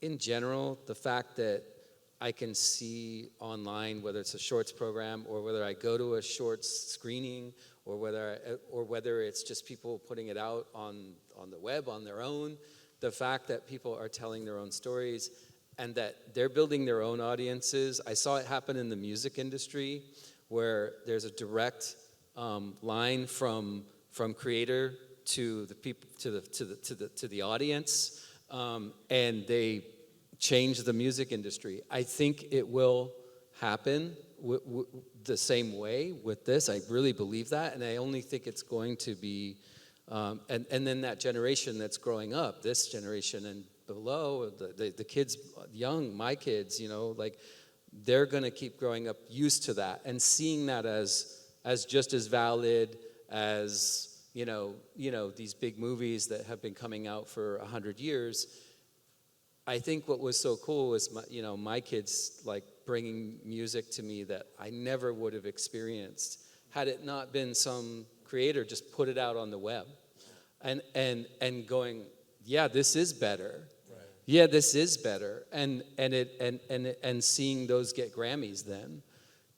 S5: in general, the fact that I can see online, whether it's a shorts program or whether I go to a shorts screening or whether it's just people putting it out on the web on their own, the fact that people are telling their own stories and that they're building their own audiences. I saw it happen in the music industry where there's a direct line from creator to the people to the audience, and they change the music industry. I think it will happen the same way with this. I really believe that, and I only think it's going to be, and then that generation that's growing up, this generation and below, the kids, young, my kids, they're going to keep growing up used to that and seeing that as just as valid as these big movies that have been coming out for 100 years. I think what was so cool was my kids bringing music to me that I never would have experienced had it not been some creator just put it out on the web, and going, yeah, this is better. Right. Yeah, this is better, and seeing those get Grammys. Then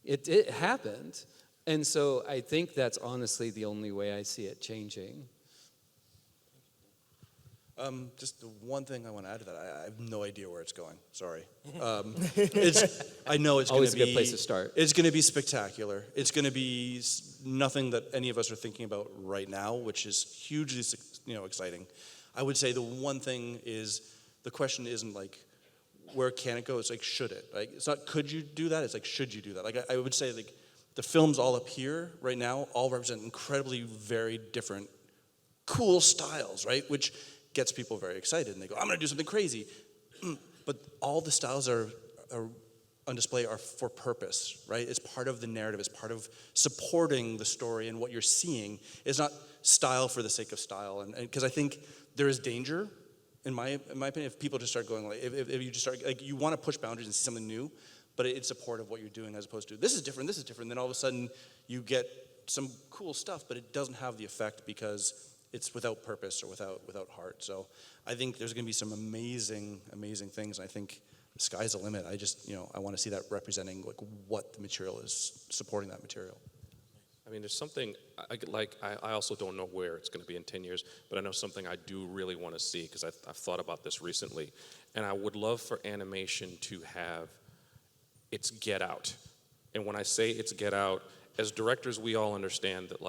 S5: it happened, and so I think that's honestly the only way I see it changing.
S7: Just the one thing I want to add to that, I have no idea where it's going. Sorry. I know it's
S5: always
S7: going to be
S5: a good place to start.
S7: It's going to be spectacular. It's going to be nothing that any of us are thinking about right now, which is hugely exciting. I would say the one thing is the question isn't where can it go? It's should it? It's not could you do that? It's should you do that? I would say the films all up here right now all represent incredibly very different, cool styles, right? Which gets people very excited, and they go, I'm going to do something crazy. But all the styles are on display are for purpose, right? It's part of the narrative. It's part of supporting the story, and what you're seeing is not style for the sake of style. And because I think there is danger, in my opinion, if people just start going, if you just start, you want to push boundaries and see something new, but it's support of what you're doing as opposed to, this is different, then all of a sudden you get some cool stuff, but it doesn't have the effect because it's without purpose or without heart. So I think there's going to be some amazing things. And I think the sky's the limit. I want to see that representing what the material is, supporting that material.
S8: I mean, there's something, I also don't know where it's going to be in 10 years, but I know something I do really want to see because I've thought about this recently. And I would love for animation to have its get out. And when I say it's get out, as directors, we all understand that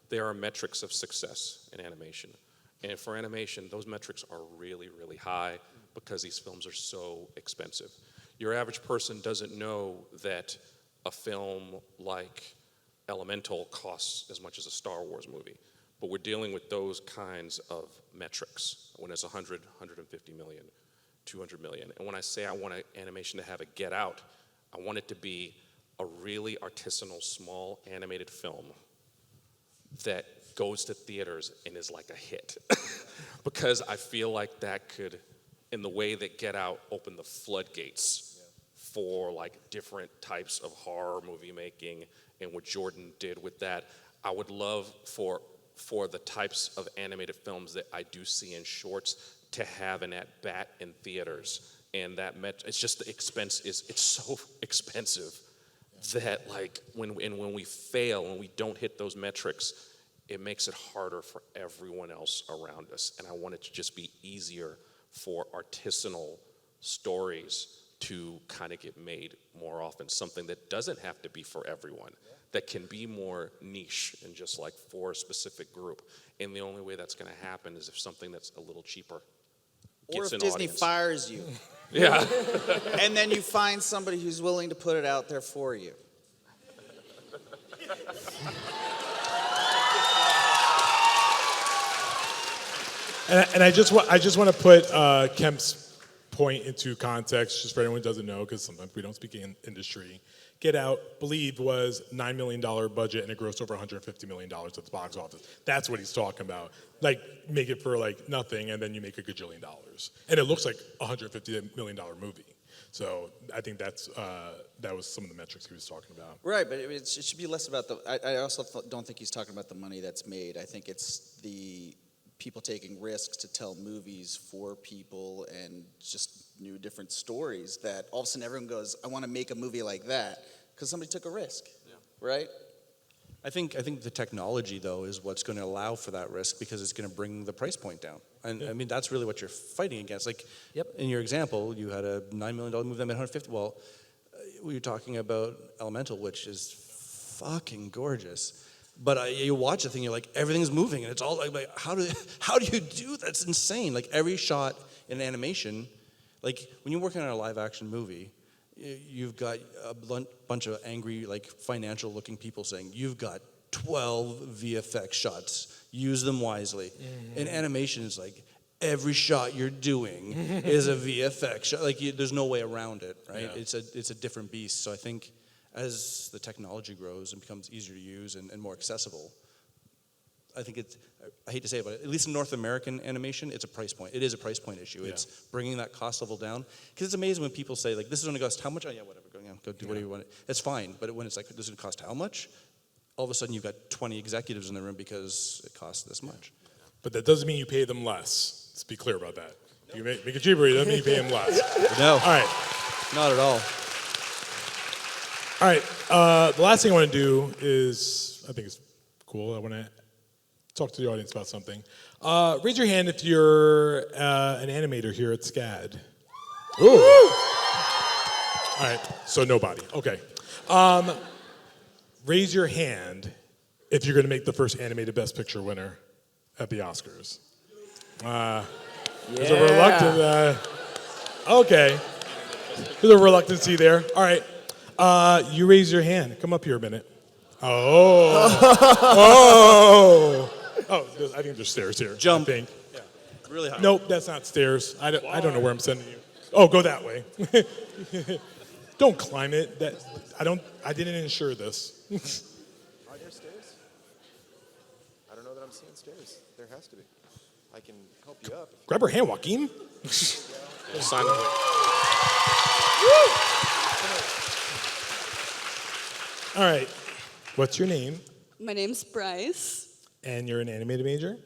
S8: there are metrics of success in animation. And for animation, those metrics are really, really high because these films are so expensive. Your average person doesn't know that a film like Elemental costs as much as a Star Wars movie. But we're dealing with those kinds of metrics when it's 100, 150 million, 200 million. And when I say I want animation to have a get out, I want it to be a really artisanal, small animated film that goes to theaters and is a hit. Because I feel like that could, in the way that Get Out opened the floodgates for different types of horror movie making and what Jordan did with that. I would love for the types of animated films that I do see in shorts to have an at-bat in theaters. And it's just the expense it's so expensive that when we fail, when we don't hit those metrics, it makes it harder for everyone else around us. And I want it to just be easier for artisanal stories to kind of get made more often, something that doesn't have to be for everyone, that can be more niche and just like for a specific group. And the only way that's going to happen is if something that's a little cheaper
S3: Or
S8: gets
S3: if
S8: an
S3: Disney
S8: audience.
S3: fires you,
S8: Yeah.
S3: and then you find somebody who's willing to put it out there for you.
S2: And I just want to put Kemp's point into context, just for anyone who doesn't know, because sometimes we don't speak in industry. Get Out, believe, was $9 million budget and it grossed over $150 million at the box office. That's what he's talking about. Like, make it for like nothing and then you make $1 gajillion. And it looks like a $150 million movie. So I think that was some of the metrics he was talking about.
S3: Right, but it should be less about I also don't think he's talking about the money that's made. I think it's the people taking risks to tell movies for people and just new different stories that all of a sudden everyone goes, I want to make a movie like that because somebody took a risk, right?
S7: I think the technology, though, is what's going to allow for that risk because it's going to bring the price point down. And I mean, that's really what you're fighting against. Like, in your example, you had a $9 million movie that made $150. Well, we were talking about Elemental, which is fucking gorgeous. But you watch the thing, you're like, everything's moving, and it's all like how do you do that? It's insane. Like every shot in animation, like when you're working on a live action movie, you've got a bunch of angry, like financial-looking people saying, you've got 12 VFX shots. Use them wisely. Mm-hmm. In animation, it's like every shot you're doing is a VFX shot. Like there's no way around it, right? Yeah. It's a different beast. So I think as the technology grows and becomes easier to use and more accessible, I think I hate to say it, but at least in North American animation, it's a price point. It is a price point issue. Yeah. It's bringing that cost level down. Because it's amazing when people say, like, this is going to cost how much? Oh, yeah, whatever. Go do whatever you want. It's fine. But when it's like, this is going to cost how much? All of a sudden, you've got 20 executives in the room because it costs this much.
S2: But that doesn't mean you pay them less. Let's be clear about that. You make it cheaper, it doesn't mean you pay them less.
S7: No.
S2: All right.
S7: Not at all.
S2: All right. The last thing I want to do is, I think it's cool. I want to talk to the audience about something. Raise your hand if you're an animator here at SCAD. Ooh. All right, so nobody. Okay. Raise your hand if you're going to make the first animated Best Picture winner at the Oscars. There's a reluctant. Okay. There's a reluctancy there. All right. You raise your hand. Come up here a minute. Oh. Oh, I think there's stairs here.
S7: Jump.
S2: I think.
S7: Yeah. Really high.
S2: Nope, that's not stairs. I don't know where I'm sending you. Oh, go that way. Don't climb it. I didn't insure this.
S4: Are there stairs? I don't know that I'm seeing stairs. There has to be. I can help you up.
S2: Grab her hand, Joaquim.
S8: Sign away.
S2: All right. What's your name?
S11: My name's Bryce.
S2: And you're an animated major?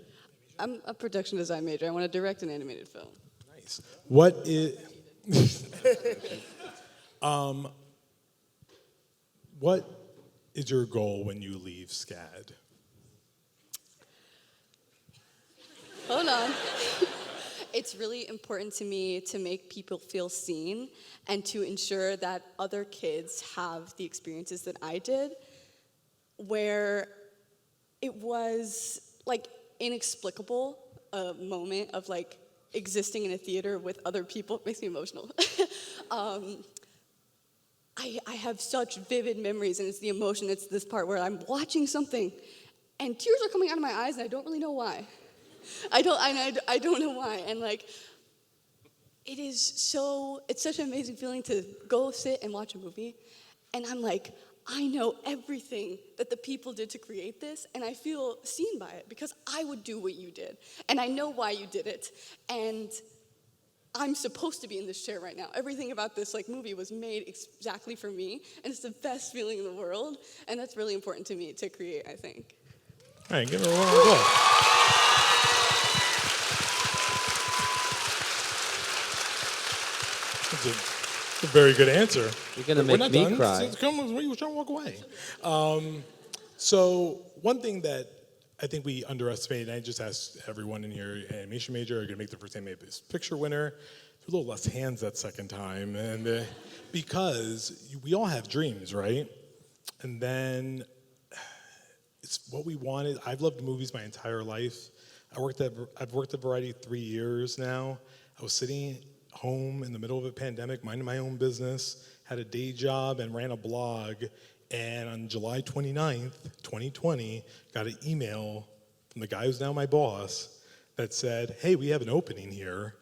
S11: I'm a production design major. I want to direct an animated film.
S2: Nice. What is what is your goal when you leave SCAD?
S11: Hold on. It's really important to me to make people feel seen and to ensure that other kids have the experiences that I did, where it was like inexplicable, a moment of like existing in a theater with other people. It makes me emotional. I have such vivid memories, and it's the emotion. It's this part where I'm watching something, and tears are coming out of my eyes, and I don't really know why. I don't know why, and like, it's such an amazing feeling to go sit and watch a movie, and I'm like, I know everything that the people did to create this, and I feel seen by it because I would do what you did, and I know why you did it, and I'm supposed to be in this chair right now. Everything about this movie was made exactly for me, and it's the best feeling in the world, and that's really important to me to create, I think.
S2: All right, give her a round of applause. That's a very good answer.
S5: You're going to make me cry.
S2: Come on, you were trying to walk away. So one thing that I think we underestimated, and I just asked everyone in here, animation major, are you going to make the first animated picture winner? a little less hands that second time, and because we all have dreams, right? And then it's what we wanted. I've loved movies my entire life. I've worked at Variety 3 years now. I was sitting home in the middle of a pandemic, minding my own business, had a day job and ran a blog, and on July 29th, 2020, got an email from the guy who's now my boss that said, hey, we have an opening here,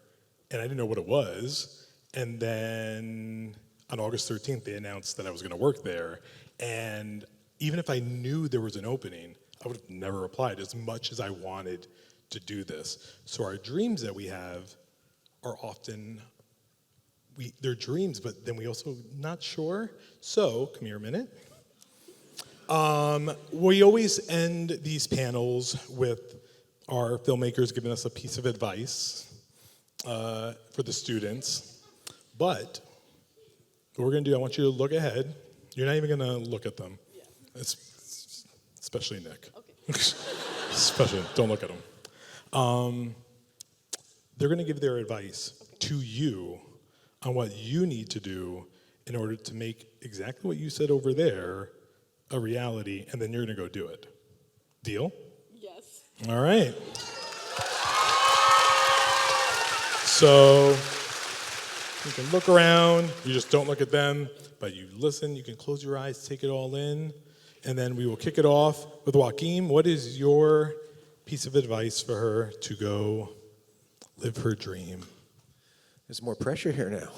S2: and I didn't know what it was. And then on August 13th, they announced that I was gonna work there. And even if I knew there was an opening, I would have never applied as much as I wanted to do this. So our dreams that we have are often, they're dreams, but then we also not sure. So, come here a minute. We always end these panels with our filmmakers giving us a piece of advice for the students. But what we're gonna do, I want you to look ahead. You're not even gonna look at them. Yeah. Especially Nick. Okay. Especially, don't look at them. They're gonna give their advice to you on what you need to do in order to make exactly what you said over there a reality, and then you're gonna go do it. Deal?
S11: Yes.
S2: All right. So you can look around, you just don't look at them, but you listen, you can close your eyes, take it all in, and then we will kick it off with Joaquim. What is your piece of advice for her to go live her dream?
S4: There's more pressure here now.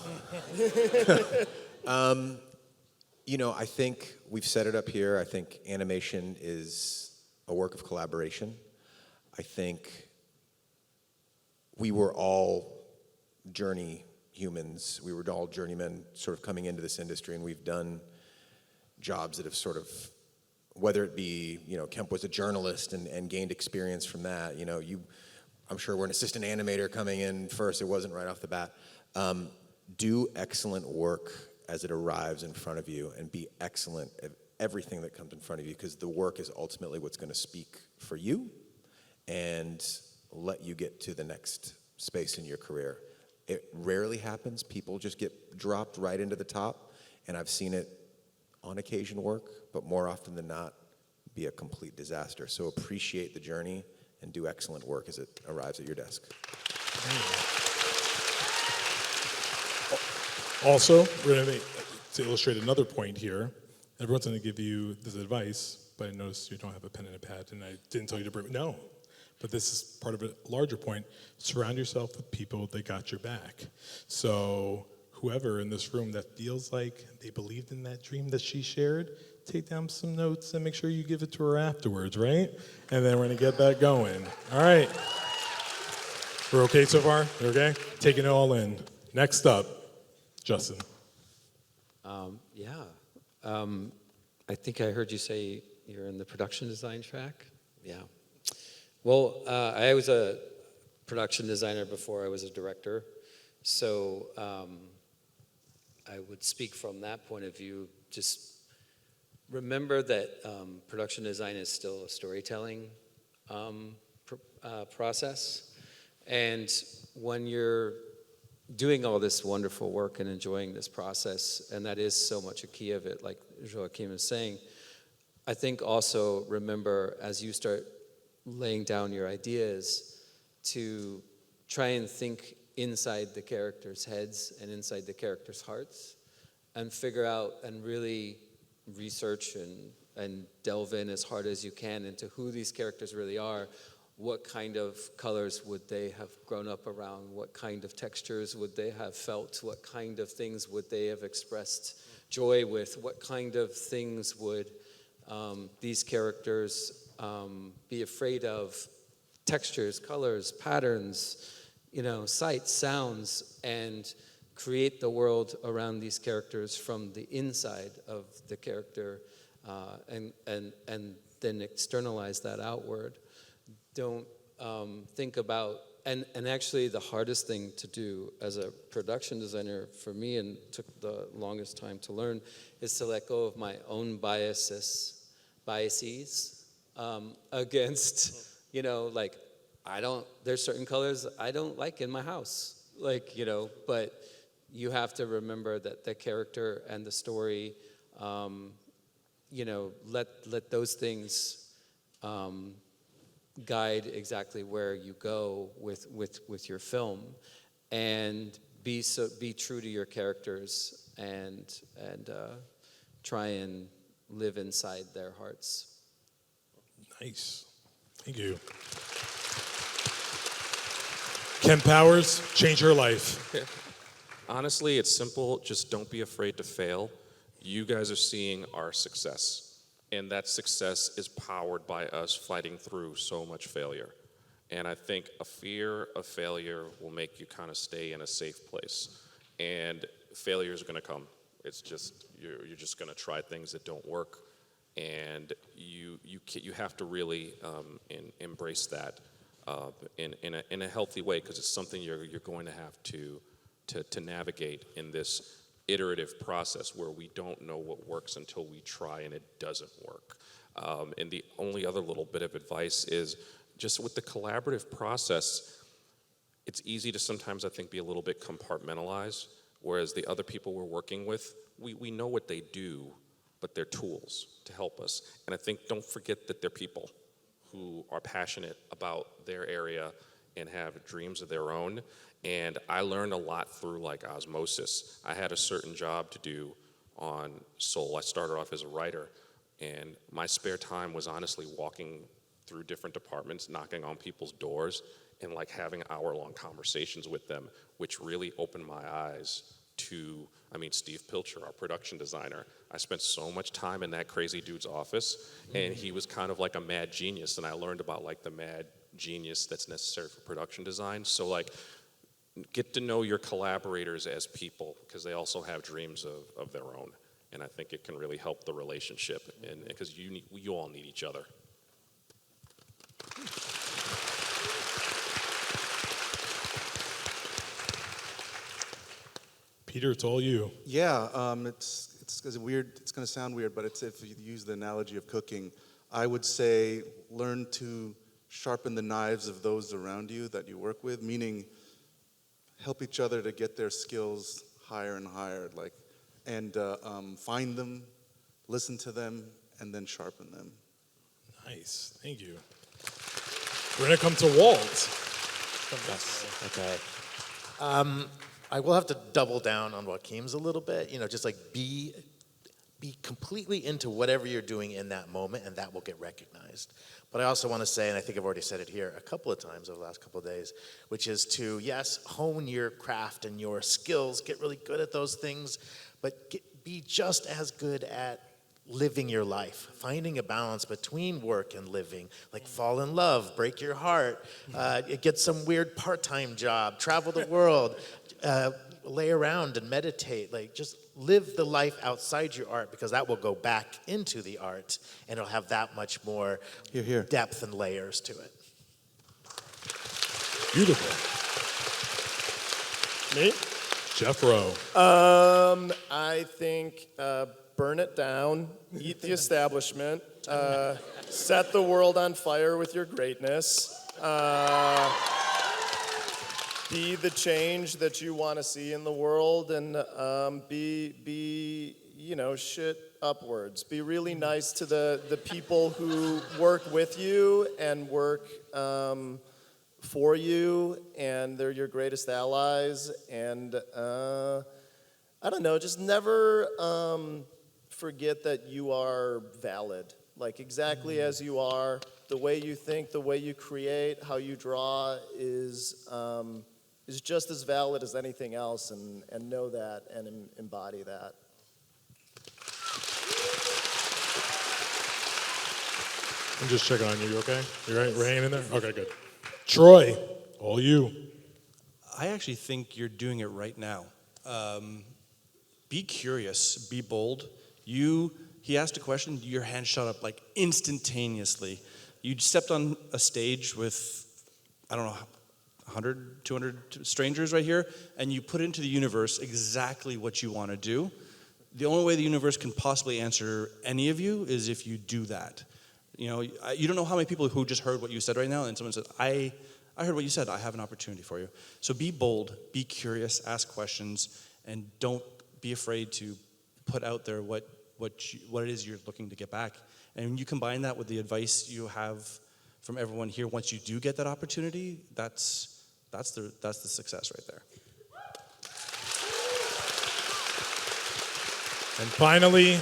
S4: I think we've set it up here. I think animation is a work of collaboration. I think we were all journey humans. We were all journeymen sort of coming into this industry, and we've done jobs that have sort of, whether it be, Kemp was a journalist and gained experience from that. I'm sure we're an assistant animator coming in first. It wasn't right off the bat. Do excellent work as it arrives in front of you, and be excellent at everything that comes in front of you, because the work is ultimately what's going to speak for you and let you get to the next space in your career. It rarely happens. People just get dropped right into the top, and I've seen it on occasion work, but more often than not, be a complete disaster. So appreciate the journey and do excellent work as it arrives at your desk.
S2: Also, we're going to illustrate another point here. Everyone's going to give you this advice, but I noticed you don't have a pen and a pad, and I didn't tell you to bring it. No, but this is part of a larger point. Surround yourself with people that got your back. So whoever in this room that feels like they believed in that dream that she shared, take down some notes and make sure you give it to her afterwards, right? And then we're going to get that going. All right. We're okay so far? We're okay? Taking it all in. Next up, Justin.
S5: I think I heard you say you're in the production design track. Yeah. Well, I was a production designer before I was a director, so I would speak from that point of view. Just remember that production design is still a storytelling process, and when you're doing all this wonderful work and enjoying this process, and that is so much a key of it, like Joaquim is saying, I think also remember as you start laying down your ideas to try and think inside the characters' heads and inside the characters' hearts, and figure out and really research and delve in as hard as you can into who these characters really are. What kind of colors would they have grown up around? What kind of textures would they have felt? What kind of things would they have expressed joy with? What kind of things would these characters be afraid of? Textures, colors, patterns, sights, sounds, and create the world around these characters from the inside of the character, and then externalize that outward. Don't think about, and actually the hardest thing to do as a production designer for me, and took the longest time to learn, is to let go of my own biases against, there's certain colors I don't like in my house. like, but you have to remember that the character and the story, let those things guide exactly where you go with your film, and be true to your characters and try and live inside their hearts.
S2: Nice. Thank you. Kemp Powers, change her life.
S8: Honestly, it's simple. Just don't be afraid to fail. You guys are seeing our success, and that success is powered by us fighting through so much failure. And I think a fear of failure will make you kind of stay in a safe place. And failure is going to come. It's just, you're just going to try things that don't work, and you have to really embrace that in a healthy way, because it's something you're going to have to navigate in this iterative process where we don't know what works until we try and it doesn't work. And the only other little bit of advice is just with the collaborative process, it's easy to sometimes, I think, be a little bit compartmentalized, whereas the other people we're working with, we know what they do, but they're tools to help us. And I think don't forget that they're people who are passionate about their area and have dreams of their own. And I learned a lot through like osmosis. I had a certain job to do on Soul. I started off as a writer, and my spare time was honestly walking through different departments, knocking on people's doors, and like having hour-long conversations with them, which really opened my eyes to, Steve Pilcher, our production designer. I spent so much time in that crazy dude's office, and he was kind of like a mad genius, and I learned about like the mad genius that's necessary for production design. So like, get to know your collaborators as people, because they also have dreams of their own, and I think it can really help the relationship, and because you all need each other.
S2: Peter, it's all you.
S6: Yeah, it's weird. It's going to sound weird, but if you use the analogy of cooking, I would say learn to sharpen the knives of those around you that you work with, meaning help each other to get their skills higher and higher, and find them, listen to them, and then sharpen them.
S2: Nice, thank you. We're gonna come to Walt.
S10: Okay. I will have to double down on Joaquim's a little bit. Just like be completely into whatever you're doing in that moment, and that will get recognized. But I also want to say, and I think I've already said it here a couple of times over the last couple of days, which is to, yes, hone your craft and your skills, get really good at those things, but be just as good at living your life, finding a balance between work and living, like fall in love, break your heart, get some weird part-time job, travel the world, lay around and meditate, just live the life outside your art, because that will go back into the art and it'll have that much more depth and layers to it.
S2: Beautiful.
S9: Me?
S2: Jeff Rowe.
S9: I think burn it down, eat the establishment, set the world on fire with your greatness, be the change that you want to see in the world, and be shit upwards. Be really nice to the people who work with you and work for you, and they're your greatest allies. And I don't know, just never forget that you are valid, like exactly as you are. The way you think, the way you create, how you draw is just as valid as anything else, and know that and embody that.
S2: I'm just checking on you. You okay? You right? We're hanging in there? Okay, good. Troy, all you.
S7: I actually think you're doing it right now. Be curious, be bold. He asked a question, your hand shot up like instantaneously. You stepped on a stage with, 100, 200 strangers right here, and you put into the universe exactly what you want to do. The only way the universe can possibly answer any of you is if you do that. You don't know how many people who just heard what you said right now, and someone said, I I heard what you said. I have an opportunity for you. So be bold, be curious, ask questions, and don't be afraid to put out there what it is you're looking to get back. And when you combine that with the advice you have from everyone here, once you do get that opportunity, that's the success right there.
S2: And finally,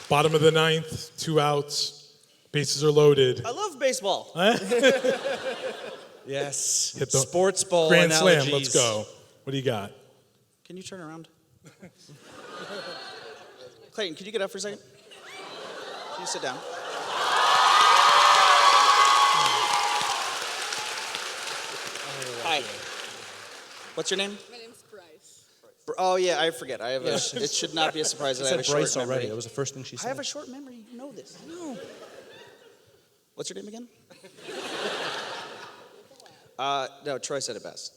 S2: bottom of the ninth, 2 outs, bases are loaded.
S3: I love baseball.
S7: Yes.
S2: Hit the
S7: Sports ball
S2: grand
S7: analogies.
S2: slam. Let's go. What do you got?
S3: Can you turn around? Clayton, could you get up for a second? Can you sit down? Hi. What's your name?
S11: My name's Bryce.
S3: Oh yeah, I forget. I have a. It should not be a surprise that I have a short
S7: Bryce
S3: memory.
S7: already. That was the first thing she said.
S3: I have a short memory. You know this. No. What's your name again? No, Troy said it best.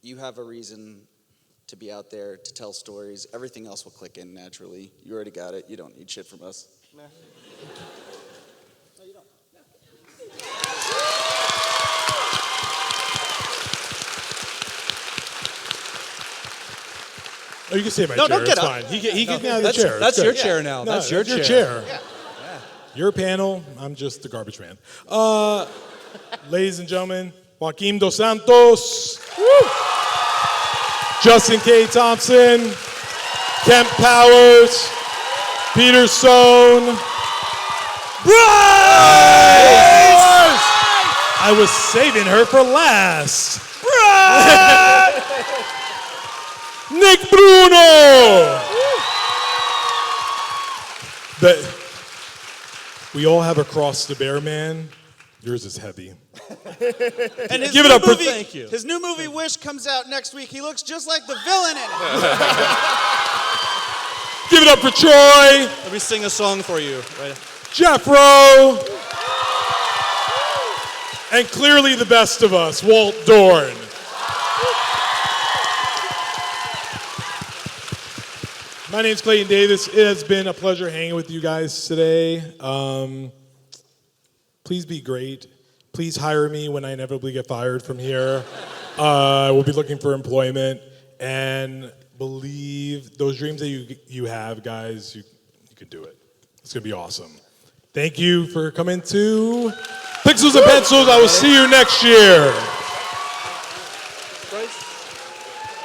S3: You have a reason to be out there, to tell stories. Everything else will click in naturally. You already got it. You don't need shit from us. Nah. No, you don't.
S2: Oh, you can stay in my
S3: No,
S2: chair.
S3: don't get
S2: it's
S3: up.
S2: fine. He get me out of the chair.
S7: That's
S2: It's
S7: your
S2: good.
S7: chair now.
S2: No,
S7: that's your chair.
S2: chair. Your panel. I'm just the garbage man. Ladies and gentlemen, Joaquim dos Santos, Justin K. Thompson, Kemp Powers, Peter Sohn, Bryce! I was saving her for last. Nick Bruno! We all have a cross to bear, man. Yours is heavy.
S3: And his
S2: Give it
S3: new
S2: up for-
S3: movie,
S7: Thank you.
S3: His new movie, Wish, comes out next week. He looks just like the villain in it.
S2: Give it up for Troy,
S7: Let me sing a song for you. Right?
S2: Jeff Rowe, and clearly the best of us, Walt Dohrn. My name's Clayton Davis. It has been a pleasure hanging with you guys today. Please be great. Please hire me when I inevitably get fired from here. I will be looking for employment. And believe those dreams that you have, guys, you can do it. It's going to be awesome. Thank you for coming to Pixels and Pencils. I will see you next year.